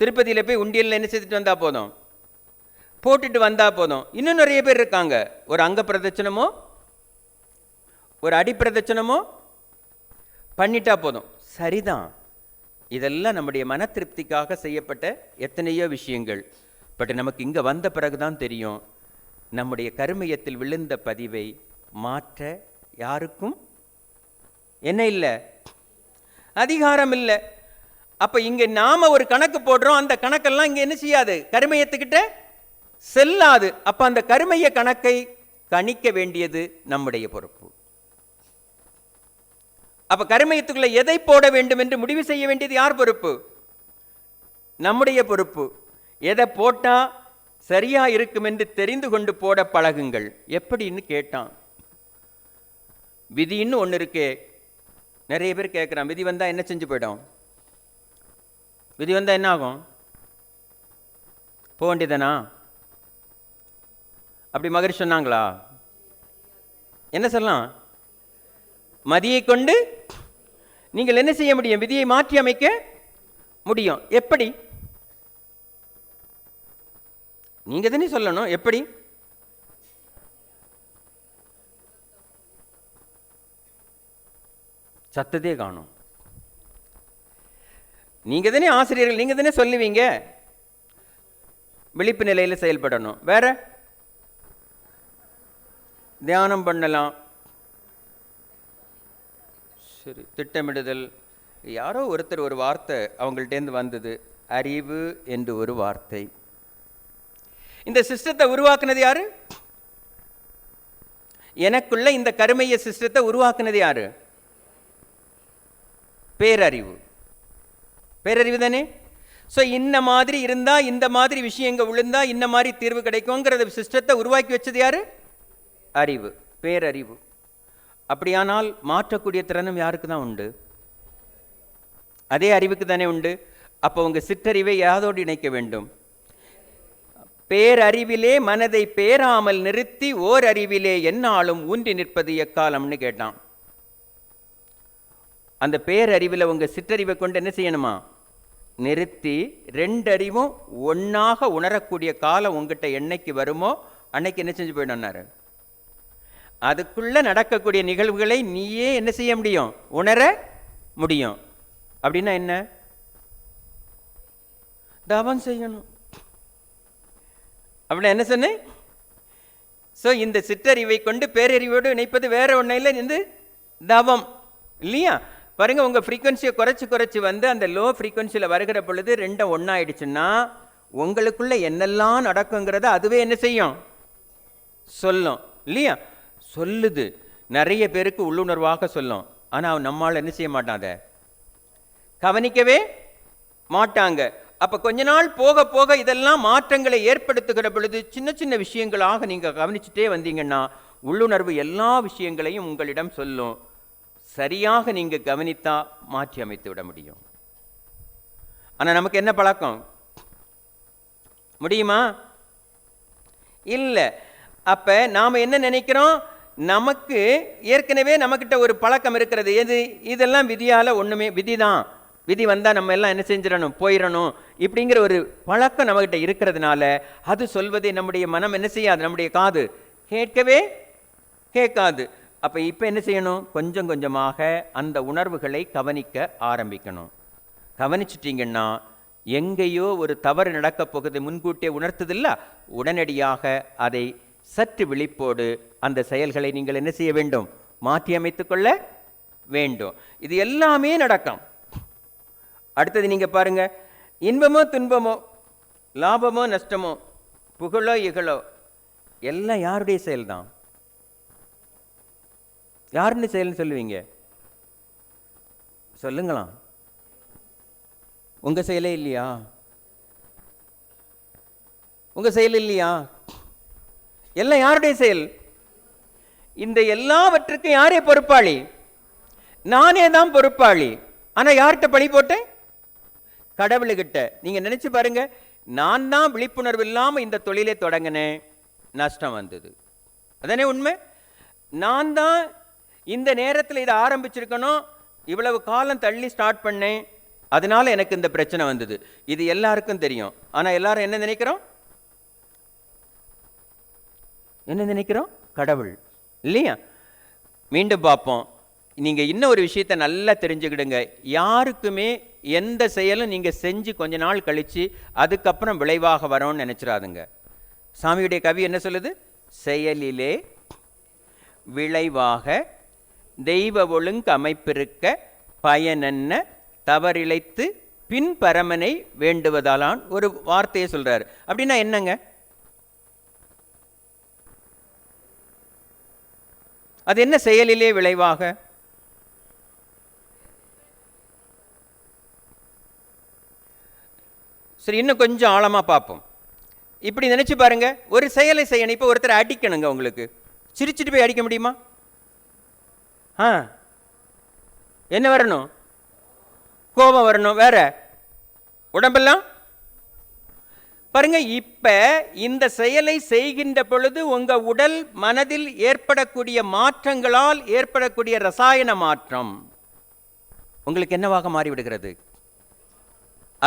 திருப்பதியில் போய் உண்டியலில் என்ன செய்துட்டு வந்தா போதும், போட்டுட்டு வந்தா போதும். இன்னும் நிறைய பேர் இருக்காங்க, ஒரு அங்க பிரதட்சணமோ ஒரு அடி பிரதட்சணமோ பண்ணிட்டா போதும். சரிதான், இதெல்லாம் நம்முடைய மன திருப்திக்காக செய்யப்பட்ட எத்தனையோ விஷயங்கள். பட் நமக்கு இங்கே வந்த பிறகுதான் தெரியும், நம்முடைய கருமையத்தில் விழுந்த பதிவை மாற்ற யாருக்கும் என்ன இல்லை, அதிகாரம் இல்லை. அப்ப இங்க நாம ஒரு கணக்கு போடுறோம், அந்த கணக்கெல்லாம் இங்க என்ன செய்யாது, கருமையத்துக்கிட்ட செல்லாது. அப்ப அந்த கருமைய கணக்கை கணிக்க வேண்டியது நம்முடைய பொறுப்பு. அப்ப கருமையத்துக்குள்ள எதை போட வேண்டும் என்று முடிவு செய்ய வேண்டியது யார் பொறுப்பு? நம்முடைய பொறுப்பு. எதை போட்டா சரியா இருக்கும் என்று தெரிந்து கொண்டு போட பழகுங்கள். எப்படின்னு கேட்டான். விதின்னு ஒன்று இருக்கே, நிறைய பேர் கேட்குறான், விதி வந்தா என்ன செஞ்சு போயிடும்? விதி வந்தா என்ன ஆகும்? போக வேண்டியதானா? அப்படி மகரிஷி சொன்னாங்களா? என்ன சொல்லலாம்? மதியை கொண்டு நீங்கள் என்ன செய்ய முடியும்? விதியை மாற்றி அமைக்க முடியும். எப்படி? நீங்க தானே சொல்லணும். எப்படி? சத்தத்தையே காணும். நீங்கள் தானே ஆசிரியர்கள், நீங்கள் தானே சொல்லுவீங்க விழிப்பு நிலையில் செயல்படணும். வேற தியானம் பண்ணலாம். சரி, திட்டமிடுதல். யாரோ ஒருத்தர் ஒரு வார்த்தை அவங்கள்ட்டேருந்து வந்தது, அறிவு என்று ஒரு வார்த்தை. இந்த சிஸ்டத்தை உருவாக்குனது யாரு? எனக்குள்ள இந்த கருமைய சிஸ்டத்தை உருவாக்குனது யாரு? பேரறிவு. பேரறிவு தானே. ஸோ இந்த மாதிரி இருந்தா, இந்த மாதிரி விஷயங்க விழுந்தா இந்த மாதிரி தீர்வு கிடைக்குங்கிறத சிஸ்டத்தை உருவாக்கி வச்சது யாரு? அறிவு, பேரறிவு. அப்படியானால் மாற்றக்கூடிய திறனும் யாருக்கு தான் உண்டு? அதே அறிவுக்கு தானே உண்டு. அப்போ உங்க சிற்றறிவை யாதோடு இணைக்க வேண்டும்? பேரறிவிலே மனதை பேராமல் நிறுத்தி ஓர் அறிவிலே எந்நாளும் ஊன்றி நிற்பது எக்காலம்னு கேட்டான். அந்த பேரறிவில் உங்க சிற்றறிவை கொண்டு என்ன செய்யணுமா? நிறுத்தி ரெண்டு அறிவும் ஒன்னாக உணரக்கூடிய காலம் உங்ககிட்ட என்னைக்கு வருமோ அன்னைக்கு என்ன செஞ்சு போயிடும்னாரு. அதுக்குள்ள நடக்கக்கூடிய நிகழ்வுகளை நீயே என்ன செய்ய முடியும்? உணர முடியும். அப்படின்னா என்ன? தவம் செய்யணும். அப்படின்னா என்ன சொன்னேன்? ஸோ இந்த சிற்றறிவை கொண்டு பேரறிவோடு இணைப்பது வேற ஒன்றும் இல்லை, இந்த தவம் இல்லையா? பாருங்க, உங்க ஃப்ரீக்வன்சியை குறைச்சி வந்து அந்த லோ ஃப்ரீக்வன்சியில் வருகிற பொழுது ரெண்டும் ஒன்றாயிடுச்சுன்னா உங்களுக்குள்ள என்னெல்லாம் நடக்குங்கிறத அதுவே என்ன செய்யும்? சொல்லும் இல்லையா? சொல்லுது. நிறைய பேருக்கு உள்ளுணர்வாக சொல்லும். ஆனால் நம்மால் என்ன செய்ய மாட்டாங்க, கவனிக்கவே மாட்டாங்க. அப்போ கொஞ்ச நாள் போக போக இதெல்லாம் மாற்றங்களை ஏற்படுத்துகிற பொழுது சின்ன சின்ன விஷயங்களாக நீங்கள் கவனிச்சுட்டே வந்தீங்கன்னா உள்ளுணர்வு எல்லா விஷயங்களையும் உங்களிடம் சொல்லும். சரியாக நீங்கள் கவனித்தா மாற்றி அமைத்து விட முடியும். ஆனால் நமக்கு என்ன பழக்கம்? முடியுமா? இல்லை. அப்போ நாம் என்ன நினைக்கிறோம்? நமக்கு ஏற்கனவே நம்மக்கிட்ட ஒரு பழக்கம் இருக்கிறது. எது? இதெல்லாம் விதியால் ஒன்றுமே, விதி தான், விதி வந்தால் நம்ம எல்லாம் என்ன செஞ்சிடணும், போயிடணும், இப்படிங்கிற ஒரு பழக்கம் நம்மகிட்ட இருக்கிறதுனால அது சொல்வதை நம்முடைய மனம் என்ன செய்யாது, நம்முடைய காது கேட்கவே கேட்காது. அப்போ இப்போ என்ன செய்யணும்? கொஞ்சம் கொஞ்சமாக அந்த உணர்வுகளை கவனிக்க ஆரம்பிக்கணும். கவனிச்சிட்டிங்கன்னா எங்கேயோ ஒரு தவறு நடக்கப் போகுது முன்கூட்டியே உணர்த்துதில்ல, உடனடியாக அதை சற்று விழிப்போடு அந்த செயல்களை நீங்கள் என்ன செய்ய வேண்டும்? மாற்றி அமைத்துக் கொள்ள வேண்டும். இது எல்லாமே நடக்கும். அடுத்தது நீங்க பாருங்க, இன்பமோ துன்பமோ, லாபமோ நஷ்டமோ, புகழோ இகழோ, எல்லாம் யாருடைய செயல்தான்? யாருன்னு செயல்னு சொல்லுவீங்க? சொல்லுங்களாம். உங்க செயலே இல்லையா? உங்க செயல் இல்லையா? எல்லாம் யாருடைய செயல்? இந்த எல்லாவற்றுக்கும் யாரே பொறுப்பாளி? நானே தான் பொறுப்பாளி. ஆனா யார்கிட்ட பழி போட்டேன்? கடவுளுக்கிட்ட. நீங்க நினைச்சு பாருங்க, நான் தான் விழிப்புணர்வு இல்லாம இந்த தொழிலை தொடங்கினேன், நஷ்டம் வந்தது. அதானே உண்மை? நான் தான் இந்த நேரத்தில் இதை ஆரம்பிச்சிருக்கணும், இவ்வளவு காலம் தள்ளி ஸ்டார்ட் பண்ணேன், அதனால எனக்கு இந்த பிரச்சனை வந்தது. இது எல்லாருக்கும் தெரியும். ஆனா எல்லாரும் என்ன நினைக்கிறோம்? என்ன நினைக்கிறோம்? கடவுள் இல்லையா? மீண்டும் பார்ப்போம். நீங்க இன்னும் ஒரு விஷயத்தை நல்லா தெரிஞ்சுக்கிடுங்க. யாருக்குமே எந்த செயலும் நீங்க செஞ்சு கொஞ்ச நாள் கழிச்சு அதுக்கப்புறம் விளைவாக வரும்னு நினைச்சிடாதுங்க. சாமியுடைய கவி என்ன சொல்லுது? செயலிலே விளைவாக தெய்வ ஒழுங்கு அமைப்பிருக்க பயனென்ன தவறிழைத்து பின் பரமனை வேண்டுவதாலான் ஒரு வார்த்தையை சொல்றாரு. அப்படின்னா என்னங்க? அது என்ன செயலிலே விளைவாக? சரி, இன்னும் கொஞ்சம் ஆழமா பார்ப்போம். இப்படி நினைச்சு பாருங்க, ஒரு செயலை செய்யணும். இப்போ ஒருத்தரை அடிக்கணுங்க, உங்களுக்கு சிரிச்சுட்டு போய் அடிக்க முடியுமா? என்ன வரணும்? கோபம் வரணும். வேற உடம்பெல்லாம் பாருங்க. இப்ப இந்த செயலை செய்கின்ற பொழுது உங்க உடல் மனதில் ஏற்படக்கூடிய மாற்றங்களால் ஏற்படக்கூடிய ரசாயன மாற்றம் உங்களுக்கு என்னவாக மாறிவிடுகிறது?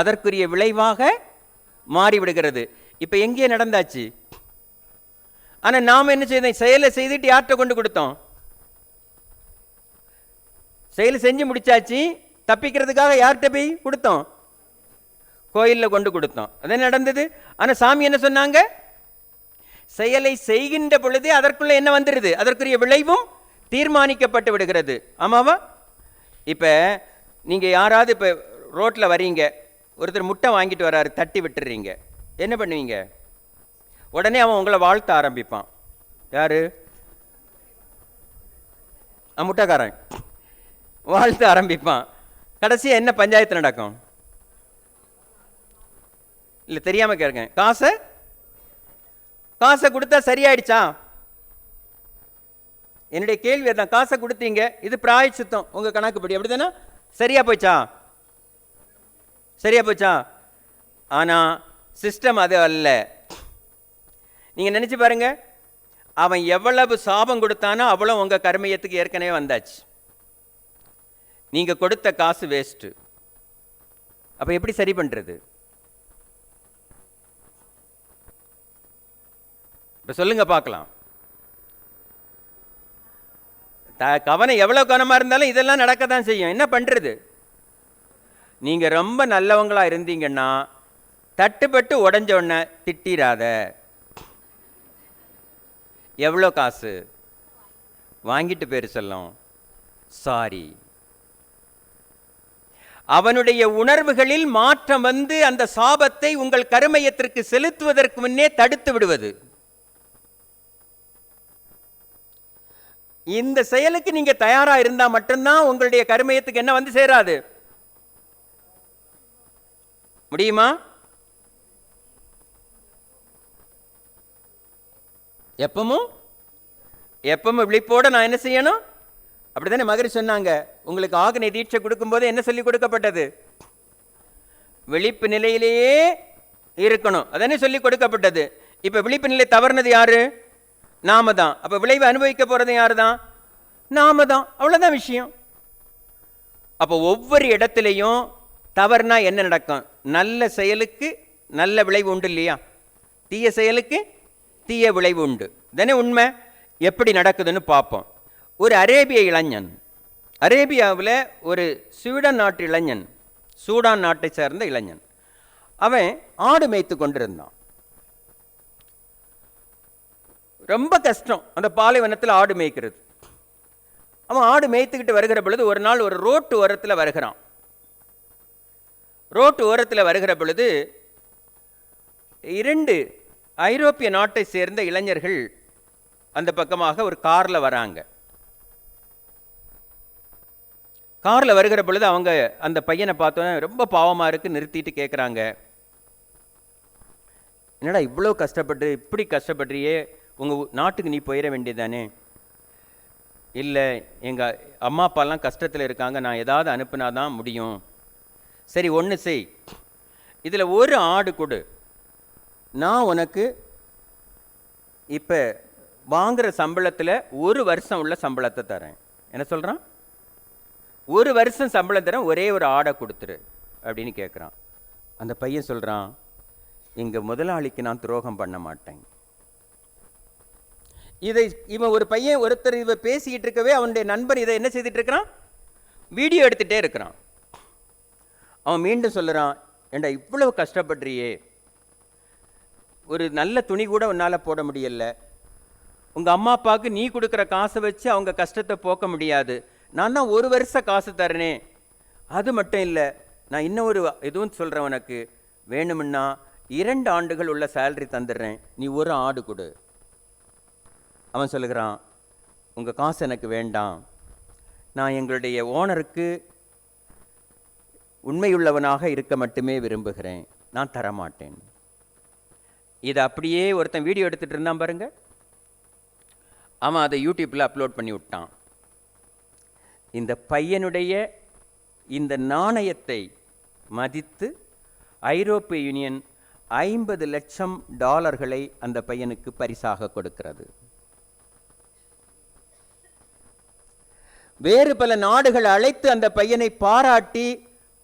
அதற்குரிய விளைவாக மாறிவிடுகிறது. இப்ப எங்கே நடந்தாச்சு? ஆனா நாம என்ன செய்தோம்? செயலை செய்துட்டு யார்கிட்ட கொண்டு கொடுத்தோம்? செயல் செஞ்சு முடிச்சாச்சு. தப்பிக்கிறதுக்காக யார்கிட்ட போய் கொடுத்தோம்? கோயிலில் கொண்டு கொடுத்தோம். அது நடந்தது. ஆனால் சாமி என்ன சொன்னாங்க? செயலை செய்கின்ற பொழுது அதற்குள்ள என்ன வந்துடுது? அதற்குரிய விளைவும் தீர்மானிக்கப்பட்டு விடுகிறது. ஆமாவா? இப்போ நீங்கள் யாராவது இப்போ ரோட்டில் வரீங்க, ஒருத்தர் முட்டை வாங்கிட்டு வராரு, தட்டி விட்டுறீங்க, என்ன பண்ணுவீங்க? உடனே அவன் உங்களை வாழ்த்த ஆரம்பிப்பான். யாரு? முட்டைக்காரன் வாழ்த்த ஆரம்பிப்பான். கடைசியாக என்ன பஞ்சாயத்து நடக்கும்? இல்லை, தெரியாமல் கேட்க. காசை கொடுத்தா சரியாயிடுச்சா? என்னுடைய கேள்வி அதான். காசை கொடுத்தீங்க, இது பிராயச்சித்தம் உங்கள் கணக்குப்படி, அப்படி தானே? சரியா போச்சா? ஆனால் சிஸ்டம் அது அல்ல. நீங்கள் நினச்சி பாருங்க, அவன் எவ்வளவு சாபம் கொடுத்தானோ அவ்வளோ உங்கள் கர்மயத்துக்கு ஏற்கனவே வந்தாச்சு. நீங்கள் கொடுத்த காசு வேஸ்ட்டு. அப்போ எப்படி சரி பண்ணுறது? இப்போ சொல்லுங்க பார்க்கலாம். கவனம் எவ்வளோ கவனமாக இருந்தாலும் இதெல்லாம் நடக்க தான் செய்யும். என்ன பண்ணுறது? நீங்கள் ரொம்ப நல்லவங்களாக இருந்தீங்கன்னா தட்டுப்பட்டு உடஞ்ச உடனே திட்டிராத. எவ்வளோ காசு வாங்கிட்டு பேர் சொல்லும், சாரி. அவனுடைய உணர்வுகளில் மாற்றம் வந்து அந்த சாபத்தை உங்கள் கருமையத்திற்கு செலுத்துவதற்கு முன்னே தடுத்து விடுவது. இந்த செயலுக்கு நீங்க தயாரா இருந்தா மட்டும்தான் உங்களுடைய கருமையத்துக்கு என்ன வந்து சேராது. முடியுமா? எப்பவும் விழிப்போட நான் என்ன செய்யணும்? அப்படித்தானே மகரிஷி சொன்னாங்க. உங்களுக்கு ஆக்னை தீட்சை கொடுக்கும் போது என்ன சொல்லி கொடுக்கப்பட்டது? விழிப்பு நிலையிலேயே இருக்கணும், அதானே சொல்லி கொடுக்கப்பட்டது. இப்ப விழிப்பு நிலை தவறுனது யாரு? நாம தான். அப்ப விளைவை அனுபவிக்க போறது யாரு தான்? நாம தான். அவ்வளவுதான் விஷயம். அப்போ ஒவ்வொரு இடத்திலையும் தவறுனா என்ன நடக்கும்? நல்ல செயலுக்கு நல்ல விளைவு உண்டு இல்லையா? தீய செயலுக்கு தீய விளைவு உண்டு தானே உண்மை. எப்படி நடக்குதுன்னு பார்ப்போம். ஒரு அரேபிய இளைஞன், அரேபியாவில் ஒரு ஸ்வீடன் நாட்டு இளைஞன், சூடான் நாட்டை சேர்ந்த இளைஞன், அவன் ஆடு மேய்த்து கொண்டிருந்தான். ரொம்ப கஷ்டம் அந்த பாலைவனத்தில் ஆடு மேய்க்கிறது. அவன் ஆடு மேய்த்துக்கிட்டு வருகிற பொழுது ஒரு நாள் ஒரு ரோட்டு ஓரத்தில் வருகிறான். ரோட்டு ஓரத்தில் வருகிற பொழுது 2 ஐரோப்பிய நாட்டை சேர்ந்த இளைஞர்கள் அந்த பக்கமாக ஒரு காரில் வராங்க. காரில் வருகிற பொழுது அவங்க அந்த பையனை பார்த்தோன்னே ரொம்ப பாவமாக இருக்குது, நிறுத்திட்டு கேட்குறாங்க, என்னடா இவ்வளோ கஷ்டப்பட்டு இப்படி கஷ்டப்படுறியே, உங்கள் நாட்டுக்கு நீ போயிட வேண்டியதானே? இல்லை, எங்கள் அம்மா அப்பாலாம் கஷ்டத்தில் இருக்காங்க, நான் ஏதாவது அனுப்புனாதான் முடியும். சரி, ஒன்று செய், இதில் ஒரு ஆடு கொடு, நான் உனக்கு இப்போ வாங்குகிற சம்பளத்தில் 1 வருஷம் உள்ள சம்பளத்தை தரேன். என்ன சொல்கிறான்? 1 வருஷம் சம்பளம் தரேன், ஒரே ஒரு ஆடை கொடுத்துரு அப்படின்னு கேட்குறான். அந்த பையன் சொல்கிறான், எங்கள் முதலாளிக்கு நான் துரோகம் பண்ண மாட்டேன். இதை இவன் ஒரு பையன் ஒருத்தர் இவ பேசிக்கிட்டு இருக்கவே அவனுடைய நண்பன் இதை என்ன செய்துட்டு இருக்கிறான்? வீடியோ எடுத்துகிட்டே இருக்கிறான். அவன் மீண்டும் சொல்லுறான், ஏண்டா இவ்வளவு கஷ்டப்படுறியே, ஒரு நல்ல துணி கூட உன்னால் போட முடியல, உங்கள் அம்மா அப்பாவுக்கு நீ கொடுக்குற காசை வச்சு அவங்க கஷ்டத்தை போக்க முடியாது, நான் தான் 1 வருஷம் காசு தரேனே, அது மட்டும் இல்லை, நான் இன்னும் ஒரு எதுவும் சொல்கிறேன், உனக்கு வேணுமுன்னா 2 ஆண்டுகள் உள்ள சேலரி தந்துடுறேன், நீ ஒரு ஆடு கொடு. அவன் சொல்லுகிறான், உங்கள் காசு எனக்கு வேண்டாம், நான் எங்களுடைய ஓனருக்கு உண்மையுள்ளவனாக இருக்க மட்டுமே விரும்புகிறேன், நான் தரமாட்டேன். இதை அப்படியே ஒருத்தன் வீடியோ எடுத்துகிட்டு இருந்தான் பாருங்க, அவன் அதை யூடியூப்பில் அப்லோட் பண்ணி விட்டான். இந்த பையனுடைய இந்த நாணயத்தை மதித்து ஐரோப்பிய யூனியன் $50 லட்சம் அந்த பையனுக்கு பரிசாக கொடுக்கிறது. வேறு பல நாடுகள் அழைத்து அந்த பையனை பாராட்டி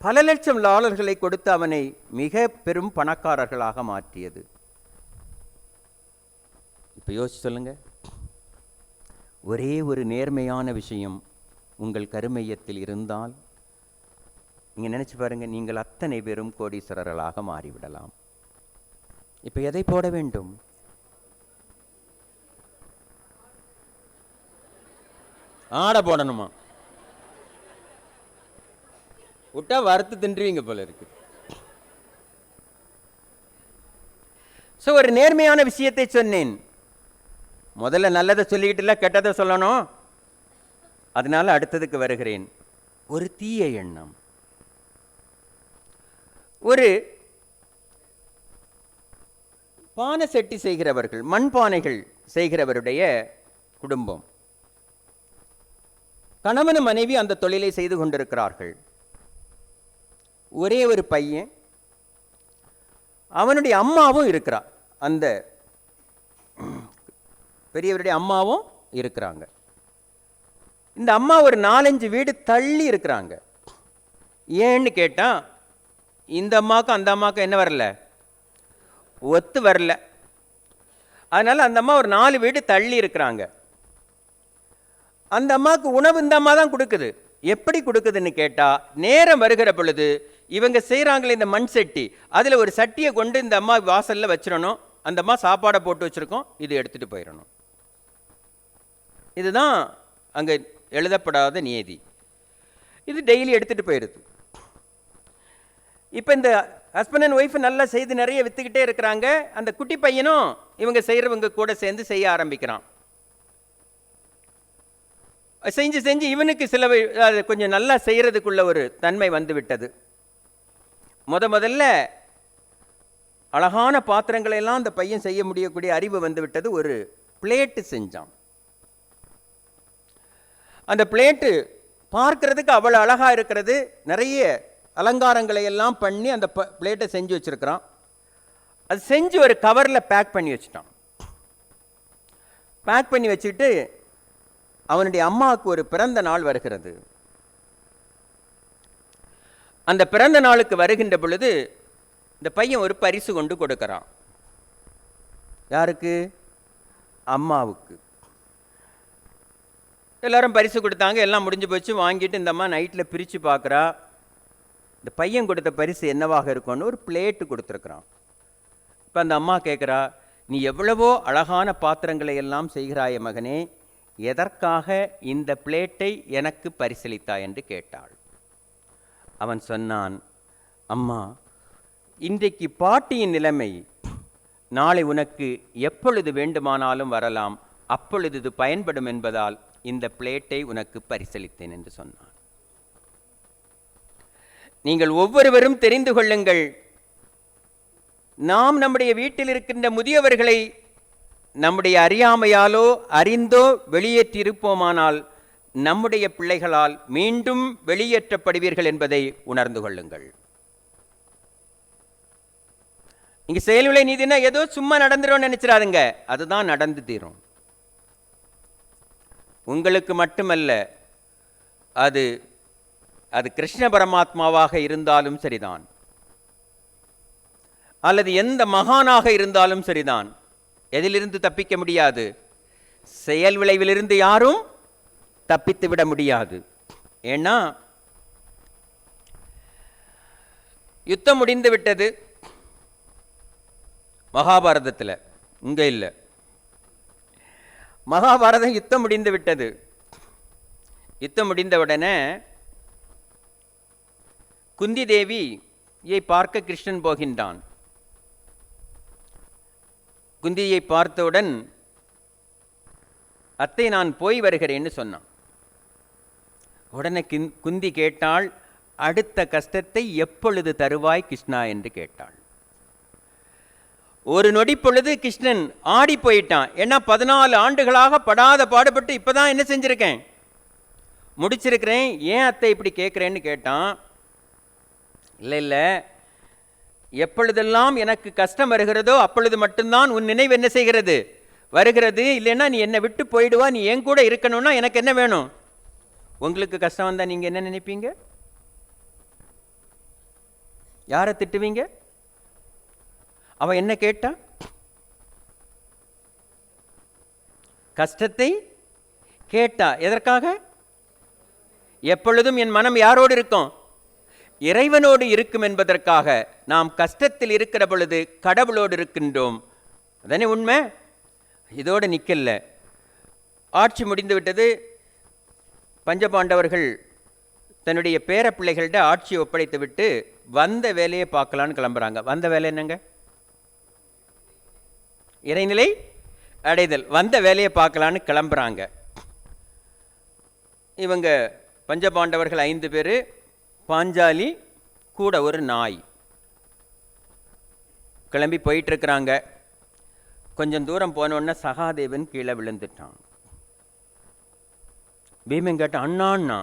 பல லட்சம் டாலர்களை கொடுத்து அவனை மிக பெரும் பணக்காரர்களாக மாற்றியது. இப்போ யோசிச்சு சொல்லுங்க, ஒரே ஒரு நேர்மையான விஷயம் உங்கள் கருமையத்தில் இருந்தால் நீங்கள் நினச்சி பாருங்கள், நீங்கள் அத்தனை பேரும் கோடீஸ்வரர்களாக மாறிவிடலாம். இப்போ எதை போட வேண்டும்? ஆடை போடணுமா? விட்டா வறுத்து தின்றுவீங்க போல இருக்கு. ஸோ ஒரு நேர்மையான விஷயத்தை சொன்னேன். முதல்ல நல்லதை சொல்லிக்கிட்டுல கெட்டதை சொல்லணும். அதனால அடுத்ததுக்கு வருகிறேன். ஒரு தீய எண்ணம். ஒரு பானை செட்டி செய்கிறவர்கள், மண்பானைகள் செய்கிறவருடைய குடும்பம். கணவன் மனைவி அந்த தொழிலை செய்து கொண்டிருக்கிறார்கள். ஒரே ஒரு பையன், அவனுடைய அம்மாவும் இருக்கிறார், அந்த பெரியவருடைய அம்மாவும் இருக்கிறாங்க. இந்த அம்மா ஒரு 4-5 வீடு தள்ளி இருக்கிறாங்க. ஏன்னு கேட்டா, இந்த அம்மாவுக்கும் அந்த அம்மாவுக்கும் என்ன வரல, ஒத்து வரல. அதனால அந்த அம்மா ஒரு 4 வீடு தள்ளி இருக்கிறாங்க. அந்த அம்மாவுக்கு உணவு இந்த அம்மா தான் கொடுக்குது. எப்படி கொடுக்குதுன்னு கேட்டா, நேரம் வருகிற பொழுது இவங்க செய்கிறாங்களே இந்த மண் சட்டி, அதில் ஒரு சட்டியை கொண்டு இந்த அம்மா வாசலில் வச்சிடணும். அந்த அம்மா சாப்பாடை போட்டு வச்சுருக்கோம், இது எடுத்துகிட்டு போயிடணும். இதுதான் அங்கே எழுதப்படாத நியதி. இது டெய்லி எடுத்துகிட்டு போயிடுது. இப்போ இந்த ஹஸ்பண்ட் அண்ட் ஒய்ஃப் நல்லா செய்து நிறைய விற்றுக்கிட்டே இருக்கிறாங்க. அந்த குட்டி பையனும் இவங்க செய்கிறவங்க கூட சேர்ந்து செய்ய ஆரம்பிக்கிறான். செஞ்சு செஞ்சு இவனுக்கு சில கொஞ்சம் நல்லா செய்கிறதுக்குள்ள ஒரு தன்மை வந்து விட்டது. முதல்ல அழகான பாத்திரங்களை எல்லாம் அந்த பையன் செய்ய முடியக்கூடிய அறிவு வந்து விட்டது. ஒரு பிளேட்டு செஞ்சான். அந்த பிளேட்டு பார்க்கறதுக்கு அவ்வளோ அழகாக இருக்கிறது. நிறைய அலங்காரங்களை எல்லாம் பண்ணி அந்த பிளேட்டை செஞ்சு வச்சுருக்கிறான். அது செஞ்சு ஒரு கவரில் பேக் பண்ணி வச்சுட்டான். பேக் பண்ணி வச்சுட்டு அவனுடைய அம்மாவுக்கு ஒரு பிறந்த நாள் வருகிறது. அந்த பிறந்த நாளுக்கு வருகின்ற பொழுது இந்த பையன் ஒரு பரிசு கொண்டு கொடுக்கறான். யாருக்கு? அம்மாவுக்கு. எல்லாரும் பரிசு கொடுத்தாங்க. எல்லாம் முடிஞ்சு போச்சு. வாங்கிட்டு இந்த அம்மா நைட்டில் பிரித்து பார்க்குறா. இந்த பையன் கொடுத்த பரிசு என்னவாக இருக்கும்னு ஒரு பிளேட்டு கொடுத்துருக்குறான். இப்போ அந்த அம்மா கேட்குறா, நீ எவ்வளவோ அழகான பாத்திரங்களை எல்லாம் செய்கிறாய மகனே, எதற்காக இந்த பிளேட்டை எனக்கு பரிசளித்தாய் என்று கேட்டாள். அவன் சொன்னான், அம்மா, இன்றைக்கு பாட்டியின் நிலைமை நாளை உனக்கு எப்பொழுது வேண்டுமானாலும் வரலாம், அப்பொழுது இது பயன்படும் என்பதால் இந்த பிளேட்டை உனக்கு பரிசளித்தேன் என்று சொன்னான். நீங்கள் ஒவ்வொருவரும் தெரிந்து கொள்ளுங்கள், நாம் நம்முடைய வீட்டில் இருக்கின்ற முதியவர்களை நம்முடைய அறியாமையாலோ அறிந்தோ வெளியேற்றிருப்போமானால் நம்முடைய பிள்ளைகளால் மீண்டும் வெளியேற்றப்படுவீர்கள் என்பதை உணர்ந்து கொள்ளுங்கள். இங்க செயல்விளை நீதினா ஏதோ சும்மா நடந்துரும் நினைச்சிடாதுங்க. அதுதான் நடந்து தீரும். உங்களுக்கு மட்டுமல்ல, அது அது கிருஷ்ண பரமாத்மாவாக இருந்தாலும் சரிதான், அல்லது எந்த மகானாக இருந்தாலும் சரிதான், எதிலிருந்து தப்பிக்க முடியாது. செயல் விளைவிலிருந்து யாரும் தப்பித்து விட முடியாது. ஏன்னா யுத்தம் முடிந்து விட்டது மகாபாரதத்தில். இங்க இல்லை, மகாபாரதம் யுத்தம் முடிந்து விட்டது. யுத்தம் முடிந்தவுடனே குந்தி தேவியை பார்க்க கிருஷ்ணன் போகின்றான். குந்தியை பார்த்தவுடன், அத்தை நான் போய் வருகிறேன்னு சொன்னான். உடனே குந்தி கேட்டாள், அடுத்த கஷ்டத்தை எப்பொழுது தருவாய் கிருஷ்ணா என்று கேட்டாள். ஒரு நொடி பொழுது கிருஷ்ணன் ஆடி போயிட்டான். ஏன்னா 14 ஆண்டுகளாக படாத பாடுபட்டு இப்பதான் என்ன செஞ்சிருக்கேன், முடிச்சிருக்கிறேன், ஏன் அத்தை இப்படி கேட்குறேன்னு கேட்டான். இல்லை இல்லை, எப்பொழுதெல்லாம் எனக்கு கஷ்டம் வருகிறதோ அப்பொழுது மட்டும்தான் உன் நினைவு என்ன செய்கிறது, வருகிறது. இல்லைன்னா நீ என்னை விட்டு போயிடுவா, நீ என் கூட இருக்கணும்னா எனக்கு என்ன வேணும்? உங்களுக்கு கஷ்டம் வந்தால் நீங்கள் என்ன நினைப்பீங்க? யாரை திட்டுவீங்க? அவன் என்ன கேட்டா? கஷ்டத்தை கேட்டா. எதற்காக? எப்பொழுதும் என் மனம் யாரோடு இருக்கும்? இறைவனோடு இருக்கும் என்பதற்காக நாம் கஷ்டத்தில் இருக்கிற பொழுது கடவுளோடு இருக்கின்றோம். அதானே உண்மை. இதோடு நிற்கல. ஆட்சி முடிந்து விட்டது. பஞ்சபாண்டவர்கள் தன்னுடைய பேர பிள்ளைகள்கிட்ட ஆட்சியை ஒப்படைத்து விட்டு வந்த வேலையை பார்க்கலான்னு கிளம்புறாங்க. வந்த வேலை என்னங்க? இறைநிலை அடைதல். வந்த வேலையை பார்க்கலான்னு கிளம்புறாங்க. இவங்க பஞ்சபாண்டவர்கள் 5 பேர், பாஞ்சாலி கூட ஒரு நாய். கிளம்பி போயிட்டுருக்குறாங்க. கொஞ்சம் தூரம் போனோடனே சகாதேவன் கீழே விழுந்துட்டான். பீமன் கேட்ட அண்ணான்னா.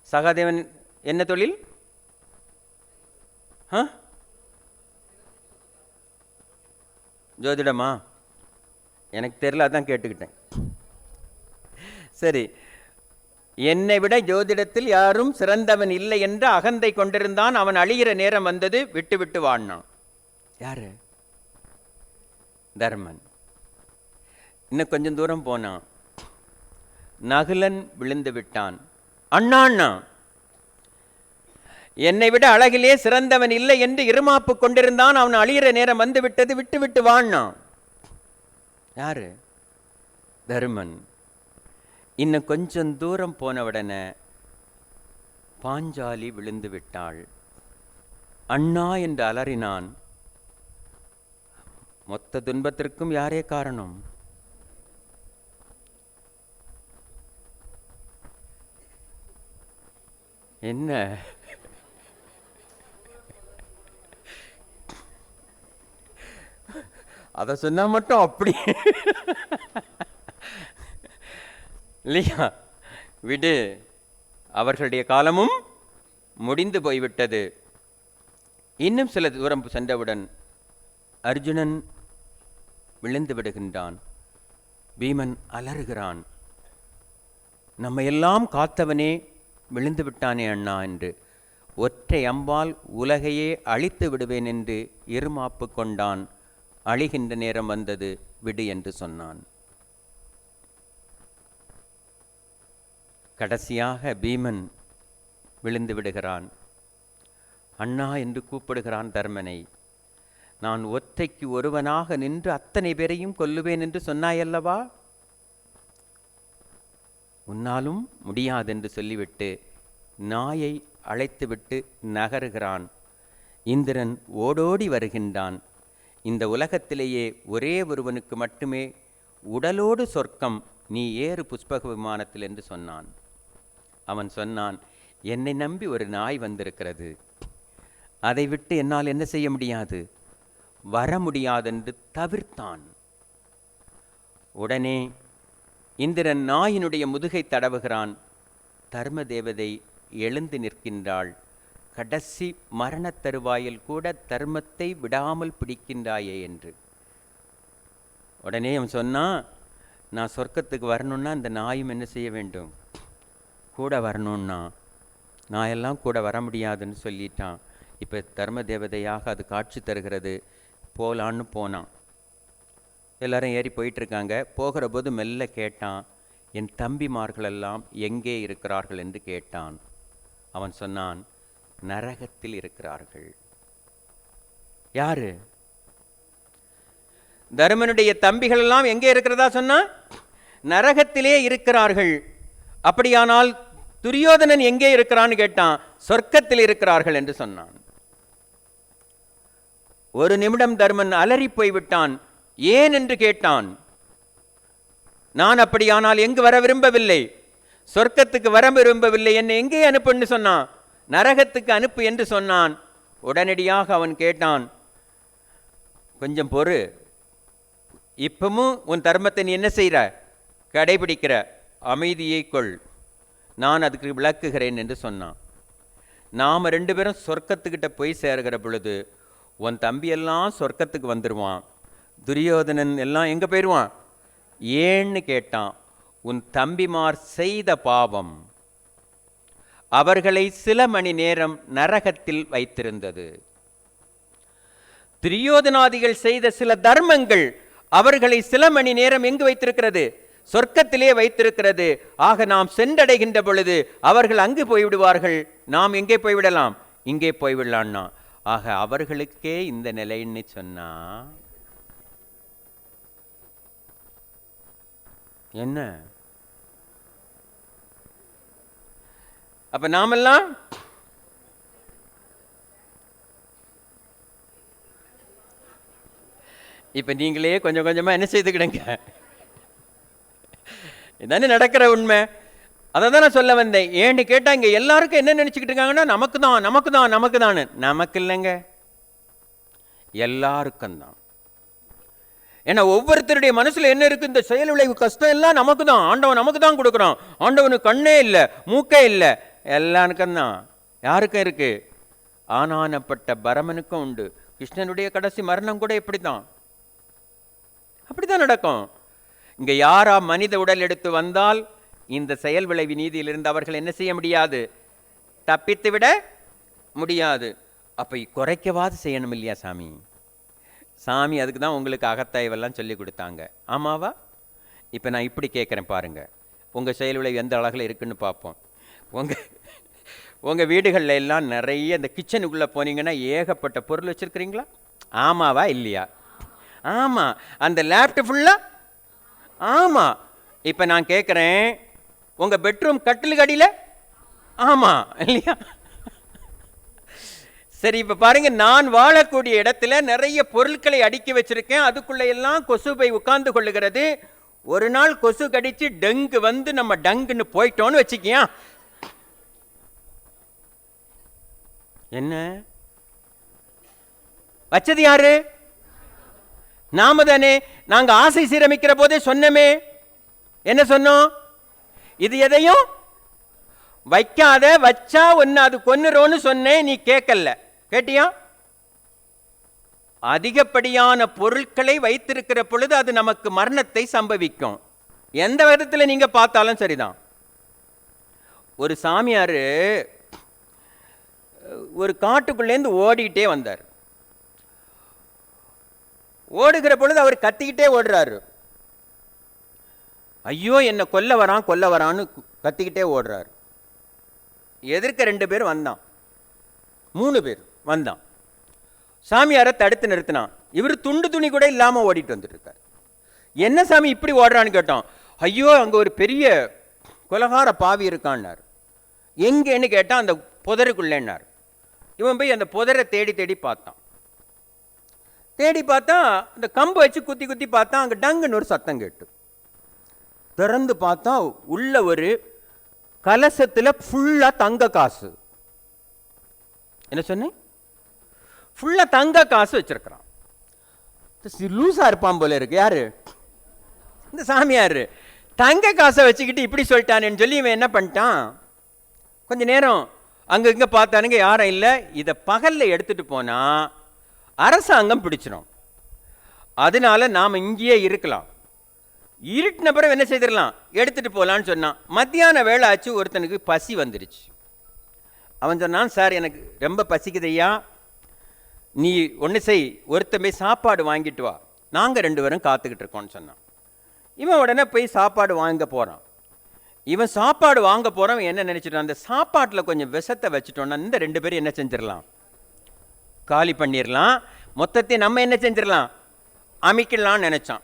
சகாதேவன் என்ன தொழில்? ஜோதிடமா? எனக்கு தெரியல, அதான் கேட்டுக்கிட்டேன். சரி, என்னை விட ஜோதிடத்தில் யாரும் சிறந்தவன் இல்லை என்ற அகந்தை கொண்டிருந்தான். அவன் அழிகிற நேரம் வந்தது, விட்டு விட்டு வாழ்னான். யாரு? தர்மன். இன்னும் கொஞ்சம் தூரம் போனான். நகுலன் விழுந்து விட்டான். அண்ணாண்ணா, என்னை விட அழகிலே சிறந்தவன் இல்லை என்று இருமாப்பு கொண்டிருந்தான். அவன் அழிகிற நேரம் வந்து விட்டது, விட்டு விட்டு வாழ்னான். யாரு? தர்மன். இன்னும் கொஞ்சம் தூரம் போனவுடனே பாஞ்சாலி விழுந்து விட்டாள். அண்ணா என்று அலறினான். மொத்த துன்பத்திற்கும் யாரே காரணம்? என்ன? அதை சொன்னா மட்டும் அப்படி இல்லையா? விடு, அவர்களுடைய காலமும் முடிந்து போய்விட்டது. இன்னும் சில தூரம் சென்றவுடன் அர்ஜுனன் விழுந்து விடுகின்றான். பீமன் அலறுகிறான். நம்ம எல்லாம் காத்தவனே விழுந்து விட்டானே அண்ணா என்று. ஒற்றை அம்பால் உலகையே அழித்து விடுவேன் என்று இருமாப்பு கொண்டான். அழிகின்ற நேரம் வந்தது, விடு என்று சொன்னான். கடைசியாக பீமன் விழுந்து விடுகிறான். அண்ணா என்று கூப்பிடுகிறான் தர்மனை. நான் ஒற்றைக்கு ஒருவனாக நின்று அத்தனை பேரையும் கொல்லுவேன் என்று சொன்னாயல்லவா? உன்னாலும் முடியாதென்று சொல்லிவிட்டு நாயை அழைத்துவிட்டு நகருகிறான். இந்திரன் ஓடோடி வருகின்றான். இந்த உலகத்திலேயே ஒரே ஒருவனுக்கு மட்டுமே உடலோடு சொர்க்கம், நீ ஏறு புஷ்பக விமானத்தில் என்று சொன்னான். அவன் சொன்னான், என்னை நம்பி ஒரு நாய் வந்திருக்கிறது, அதை விட்டு என்னால் என்ன செய்ய முடியாது, வர முடியாதென்று தவிர்த்தான். உடனே இந்திரன் நாயினுடைய முதுகை தடவுகிறான். தர்ம தேவதை எழுந்து நிற்கின்றாள். கடைசி மரண தருவாயில் கூட தர்மத்தை விடாமல் பிடிக்கின்றாயே என்று. உடனே அவன் சொன்னான், நான் சொர்க்கத்துக்கு வரணுன்னா இந்த நாயும் என்ன செய்ய வேண்டும், கூட வரணுன்னா. நாயெல்லாம் கூட வர முடியாதுன்னு சொல்லிட்டான். இப்போ தர்ம தேவதையாக அது காட்சி தருகிறது. போகலான்னு போனான். எல்லாரும் ஏறி போயிட்டுருக்காங்க. போகிற போது மெல்ல கேட்டான், என் தம்பிமார்களெல்லாம் எங்கே இருக்கிறார்கள் என்று கேட்டான். அவன் சொன்னான், நரகத்தில் இருக்கிறார்கள். யாரு? தர்மனுடைய தம்பிகள் எல்லாம் எங்கே இருக்கிறதா சொன்னா? நரகத்திலே இருக்கிறார்கள். அப்படியானால் துரியோதனன் எங்கே இருக்கிறான்னு கேட்டான். சொர்க்கத்தில் இருக்கிறார்கள் என்று சொன்னான். ஒரு நிமிடம் தர்மன் அலறி போய்விட்டான். ஏன் என்று கேட்டான். நான் அப்படியானால் எங்கு வர விரும்பவில்லை, சொர்க்கத்துக்கு வர விரும்பவில்லை, என்னை எங்கே அனுப்புன்னு சொன்னான். நரகத்துக்கு அனுப்பு என்று சொன்னான். உடனடியாக அவன் கேட்டான், கொஞ்சம் பொறு, இப்பவும் உன் தர்மத்தை நீ என்ன செய்கிற, கடைபிடிக்கிற, அமைதியை கொள், நான் அதுக்கு விளக்குகிறேன் என்று சொன்னான். நாம் 2 பேரும் சொர்க்கத்துக்கிட்ட போய் சேர்கிற பொழுது உன் தம்பியெல்லாம் சொர்க்கத்துக்கு வந்துடுவான், துரியோதனன் எல்லாம் எங்கே போயிடுவான். ஏன்னு கேட்டான். உன் தம்பிமார் செய்த பாவம் அவர்களை சில மணி நேரம் நரகத்தில் வைத்திருந்தது. துரியோதனாதிகள் செய்த சில தர்மங்கள் அவர்களை சில மணி நேரம் எங்கு வைத்திருக்கிறது, சொர்க்கத்திலே வைத்திருக்கிறது. ஆக நாம் சென்றடைகின்ற பொழுது அவர்கள் அங்கு போய்விடுவார்கள், நாம் எங்கே போய்விடலாம், இங்கே போய்விடலான்னா. ஆக அவர்களுக்கே இந்த நிலைன்னு சொன்னா என்ன? அப்ப நாமெல்லாம் இப்ப நீங்களே கொஞ்சம் கொஞ்சமா என்ன செய்துக்கிடுங்க, இதானே நடக்கிற உண்மை. அதை தான் நான் சொல்ல வந்தேன். ஏன்னு கேட்டா இங்க எல்லாருக்கும் என்ன நினைச்சுக்கிட்டு இருக்காங்கன்னா, நமக்கு தான் நமக்கு தான் நமக்கு தான். நமக்கு இல்லைங்க, எல்லாருக்கும் தான். ஏன்னா ஒவ்வொருத்தருடைய மனசுல என்ன இருக்கு, இந்த செயல் விளைவு கஷ்டம் எல்லாம் நமக்கு தான், ஆண்டவன் நமக்கு தான் கொடுக்குறான், ஆண்டவனுக்கு கண்ணே இல்லை மூக்கே இல்லை, எல்லாருக்கும் தான். யாருக்கும் இருக்கு? ஆனானப்பட்ட பரமனுக்கும் உண்டு. கிருஷ்ணனுடைய கடைசி மரணம் கூட இப்படித்தான், அப்படித்தான் நடக்கும். இங்க யாரா மனித உடல் எடுத்து வந்தால் இந்த செயல் விளைவு நீதியிலிருந்து அவர்கள் என்ன செய்ய முடியாது, தப்பித்து விட முடியாது. அப்ப குறைக்கவாது செய்யணும் இல்லையா சாமி? சாமி அதுக்கு தான் உங்களுக்கு அகத்தாய்வெல்லாம் சொல்லி கொடுத்தாங்க, ஆமாவா? இப்போ நான் இப்படி கேட்குறேன் பாருங்க, உங்கள் செயல் விளைவு எந்த அழகில் இருக்குன்னு பார்ப்போம். உங்கள் வீடுகளில் எல்லாம் நிறைய இந்த கிச்சனுக்குள்ளே போனீங்கன்னா ஏகப்பட்ட பொருள் வச்சுருக்கிறீங்களா? ஆமாவா இல்லையா? ஆமாம். அந்த லேப்டாப் ஃபுல்லாக? ஆமாம். இப்போ நான் கேட்குறேன், உங்கள் பெட்ரூம் கட்டிலுக்கு அடியில்? ஆமாம் இல்லையா? சரி, இப்போ பாருங்க, நான் வாழக்கூடிய இடத்துல நிறைய பொருட்களை அடுக்கி வச்சிருக்கேன், அதுக்குள்ள எல்லாம் கொசுபை உட்கார்ந்து கொள்ளுகிறது. ஒரு நாள் கொசு கடிச்சு டெங்கு வந்து நம்ம டங்குன்னு போயிட்டோன்னு வச்சுக்கியா, என்ன வச்சது யாரு? நாம தானே. நாங்க ஆசை சீரமைக்கிற போதே சொன்னமே, என்ன சொன்னோம்? இது எதையும் வைக்காத, வச்சா ஒன்னு அது கொன்னுறோன்னு சொன்னேன், நீ கேட்கல. கேட்டியா? அதிகப்படியான பொருட்களை வைத்திருக்கிற பொழுது அது நமக்கு மரணத்தை சம்பவிக்கும். எந்த விதத்தில் நீங்க பார்த்தாலும் சரிதான். ஒரு சாமியார் ஒரு காட்டுக்குள்ளேருந்து ஓடிக்கிட்டே வந்தார். ஓடுகிற பொழுது அவர் கத்திக்கிட்டே ஓடுறாரு. ஐயோ என்ன கொல்ல வரான் கொல்ல வரான்னு கத்திக்கிட்டே ஓடுறாரு. எதிர்க்க 2 பேர் வந்தான், 3 பேர் வந்தான். சாமியாரை தடுத்து நிறுத்தினான். இவர் துண்டு துணி கூட இல்லாம ஓடிட்டு வந்துட்டு இருக்கார். என்ன சாமி இப்படி ஓடுறான்னு கேட்டோம். ஐயோ அங்க ஒரு பெரிய கொலகார பாவி இருக்கான்னார். எங்கன்னு கேட்டா அந்த புதருக்குள்ளேன்னார். இவன் போய் அந்த புதரை தேடி தேடி பார்த்தான். தேடி பார்த்தா அந்த கம்பு வச்சு குத்தி குத்தி பார்த்தா அங்க டங்குன்னு ஒரு சத்தம் கேட்டு திறந்து பார்த்தா உள்ள ஒரு கலசத்துல ஃபுல்லா தங்க காசு. என்ன சொன்னேன்? ஃபுல்லா தங்க காசு வச்சிருக்கிறான். லூசா இருப்பான் போல இருக்கு. யாரு? இந்த சாமியாரு. தங்க காசை வச்சுக்கிட்டு இப்படி சொல்லிட்டானேன்னு சொல்லி இவன் என்ன பண்ணிட்டான், கொஞ்ச நேரம் அங்க இங்க பார்த்தானுங்க, யாரும் இல்லை. இதை பகல்ல எடுத்துட்டு போனா அரசாங்கம் பிடிச்சிடும், அதனால நாம் இங்கேயே இருக்கலாம். இருட்டின பிறகு என்ன செய்திடலாம், எடுத்துட்டு போகலான்னு சொன்னான். மத்தியான வேலை ஆச்சு, ஒருத்தனுக்கு பசி வந்துருச்சு. அவன் சொன்னான், சார் எனக்கு ரொம்ப பசிக்குதையா, நீ ஒன்று செய், ஒருத்தன் போய் சாப்பாடு வாங்கிட்டு வா, நாங்கள் 2 பேரும் காத்துக்கிட்டு இருக்கோம்னு சொன்னான். இவன் உடனே போய் சாப்பாடு வாங்க போகிறான். இவன் சாப்பாடு வாங்க போகிறவன் என்ன நினச்சிட்டான், அந்த சாப்பாட்டில் கொஞ்சம் விஷத்தை வச்சுட்டோன்னா இந்த 2 பேரும் என்ன செஞ்சிடலாம், காலி பண்ணிடலாம், மொத்தத்தை நம்ம என்ன செஞ்சிடலாம், அமைக்கலாம்னு நினைச்சான்.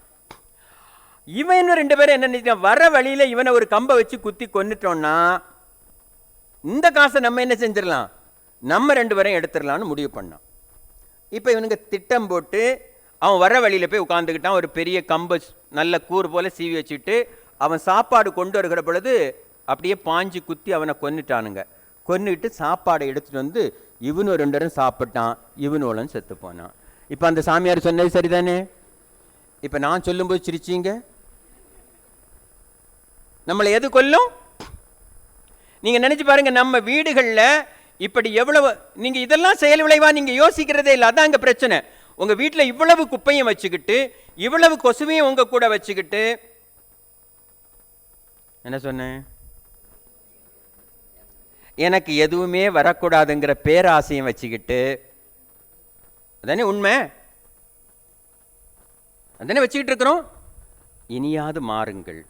இவன் இன்னும் 2 பேரும் என்ன நினைச்சான், வர வழியில இவனை ஒரு கம்பை வச்சு குத்தி கொன்னுட்டோம்னா இந்த காசை நம்ம என்ன செஞ்சிடலாம், நம்ம 2 பேரையும் எடுத்துடலாம்னு முடிவு பண்ணான். இப்போ இவனுங்க திட்டம் போட்டு அவன் வர வழியில போய் உட்காந்துக்கிட்டான். ஒரு பெரிய கம்பை நல்ல கூறு போல சீவி வச்சுட்டு அவன் சாப்பாடு கொண்டு வருகிற பொழுது அப்படியே பாஞ்சு குத்தி அவனை கொன்னுட்டானுங்க. கொன்னுட்டு சாப்பாடை எடுத்துட்டு வந்து இவனும் 2 பேரும் சாப்பிட்டான், இவனோளும் செத்து போனான். இப்போ அந்த சாமியார் சொன்னது சரிதானே? இப்போ நான் சொல்லும்போது சிரிச்சிங்க. நம்மளை எது கொல்லும்? நீங்க நினைச்சு பாருங்க, நம்ம வீடுகளில் இப்படி எவ்வளவு, நீங்க இதெல்லாம் செயல் விளைவா நீங்க யோசிக்கிறதே இல்லை. அதான் அங்க பிரச்சனை. உங்க வீட்டில் இவ்வளவு குப்பையும் வச்சுக்கிட்டு, இவ்வளவு கொசுவையும் உங்க கூட வச்சுக்கிட்டு, என்ன சொன்னேன், எனக்கு எதுவுமே வரக்கூடாதுங்கிற பேராசையும் வச்சுக்கிட்டு, அதானே உண்மை, அதானே வச்சுக்கிட்டு இருக்கிறோம். இனியாவது மாறுங்கள்.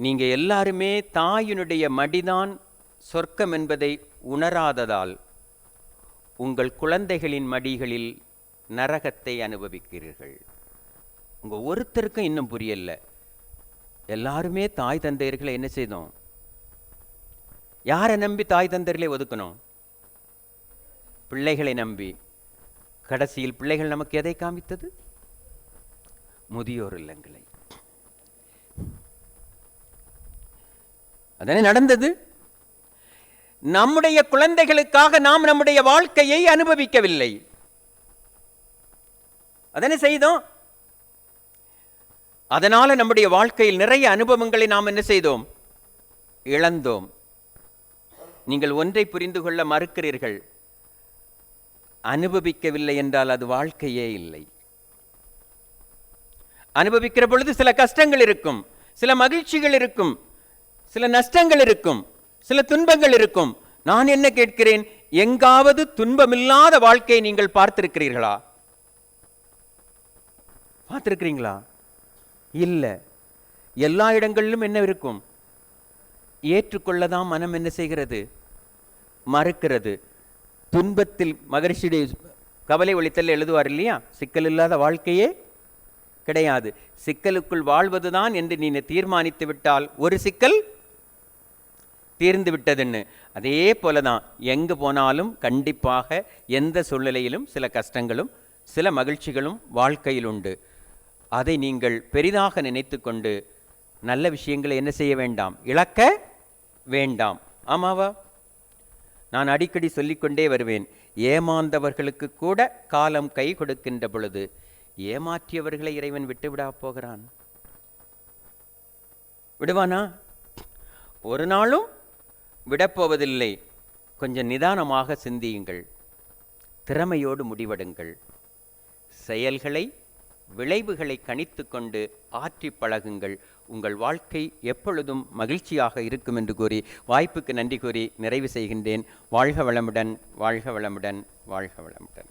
நீங்கள் எல்லாருமே தாயினுடைய மடிதான் சொர்க்கம் என்பதை உணராததால் உங்கள் குழந்தைகளின் மடிகளில் நரகத்தை அனுபவிக்கிறீர்கள். உங்கள் ஒருத்தருக்கும் இன்னும் புரியல. எல்லாருமே தாய் தந்தையர்களை என்ன செய்தோம்? யாரை நம்பி தாய் தந்தையர்களை ஒதுக்கணும்? பிள்ளைகளை நம்பி. கடைசியில் பிள்ளைகள் நமக்கு எதை காமித்தது? முதியோர் இல்லங்களை. அதனை நடந்தது. நம்முடைய குழந்தைகளுக்காக நாம் நம்முடைய வாழ்க்கையை அனுபவிக்கவில்லை. அதனை செய்தோம். அதனால நம்முடைய வாழ்க்கையில் நிறைய அனுபவங்களை நாம் என்ன செய்தோம்? இழந்தோம். நீங்கள் ஒன்றை புரிந்து கொள்ள மறுக்கிறீர்கள். அனுபவிக்கவில்லை என்றால் அது வாழ்க்கையே இல்லை. அனுபவிக்கிற பொழுது சில கஷ்டங்கள் இருக்கும், சில மகிழ்ச்சிகள் இருக்கும், சில நஷ்டங்கள் இருக்கும், சில துன்பங்கள் இருக்கும். நான் என்ன கேட்கிறேன், எங்காவது துன்பமில்லாத வாழ்க்கையை நீங்கள் பார்த்திருக்கிறீர்களா? பார்த்திருக்கிறீங்களா? இல்ல. எல்லா இடங்களிலும் என்ன இருக்கும்? ஏற்றுக்கொள்ளதான் மனம் என்ன செய்கிறது? மறுக்கிறது. துன்பத்தில் மகரிஷியுடைய கவலை ஒழித்தல் எழுதுவார் இல்லையா, சிக்கல் இல்லாத வாழ்க்கையே கிடையாது. சிக்கலுக்குள் வாழ்வதுதான் என்று நீ தீர்மானித்து விட்டால் ஒரு சிக்கல் தீர்ந்து விட்டதுன்னு. அதே போலதான் எங்கு போனாலும் கண்டிப்பாக எந்த சூழ்நிலையிலும் சில கஷ்டங்களும் சில மகிழ்ச்சிகளும் வாழ்க்கையில் உண்டு. அதை நீங்கள் பெரிதாக நினைத்து கொண்டு நல்ல விஷயங்களை என்ன செய்ய வேண்டாம்? இழக்க வேண்டாம். ஆமாவா? நான் அடிக்கடி சொல்லிக்கொண்டே வருவேன், ஏமாந்தவர்களுக்கு கூட காலம் கை கொடுக்கின்ற பொழுது ஏமாற்றியவர்களை இறைவன் விட்டுவிடா போகிறான்? விடுவானா? ஒரு நாளும் விடப்போவதில்லை. கொஞ்சம் நிதானமாக சிந்தியுங்கள், திறமையோடு முடிவெடுங்கள், செயல்களை விளைவுகளை கணித்து கொண்டு ஆற்றி பழகுங்கள். உங்கள் வாழ்க்கை எப்பொழுதும் மகிழ்ச்சியாக இருக்கும் என்று கூறி வாய்ப்புக்கு நன்றி கூறி நிறைவு செய்கின்றேன். வாழ்க வளமுடன், வாழ்க வளமுடன், வாழ்க வளமுடன்.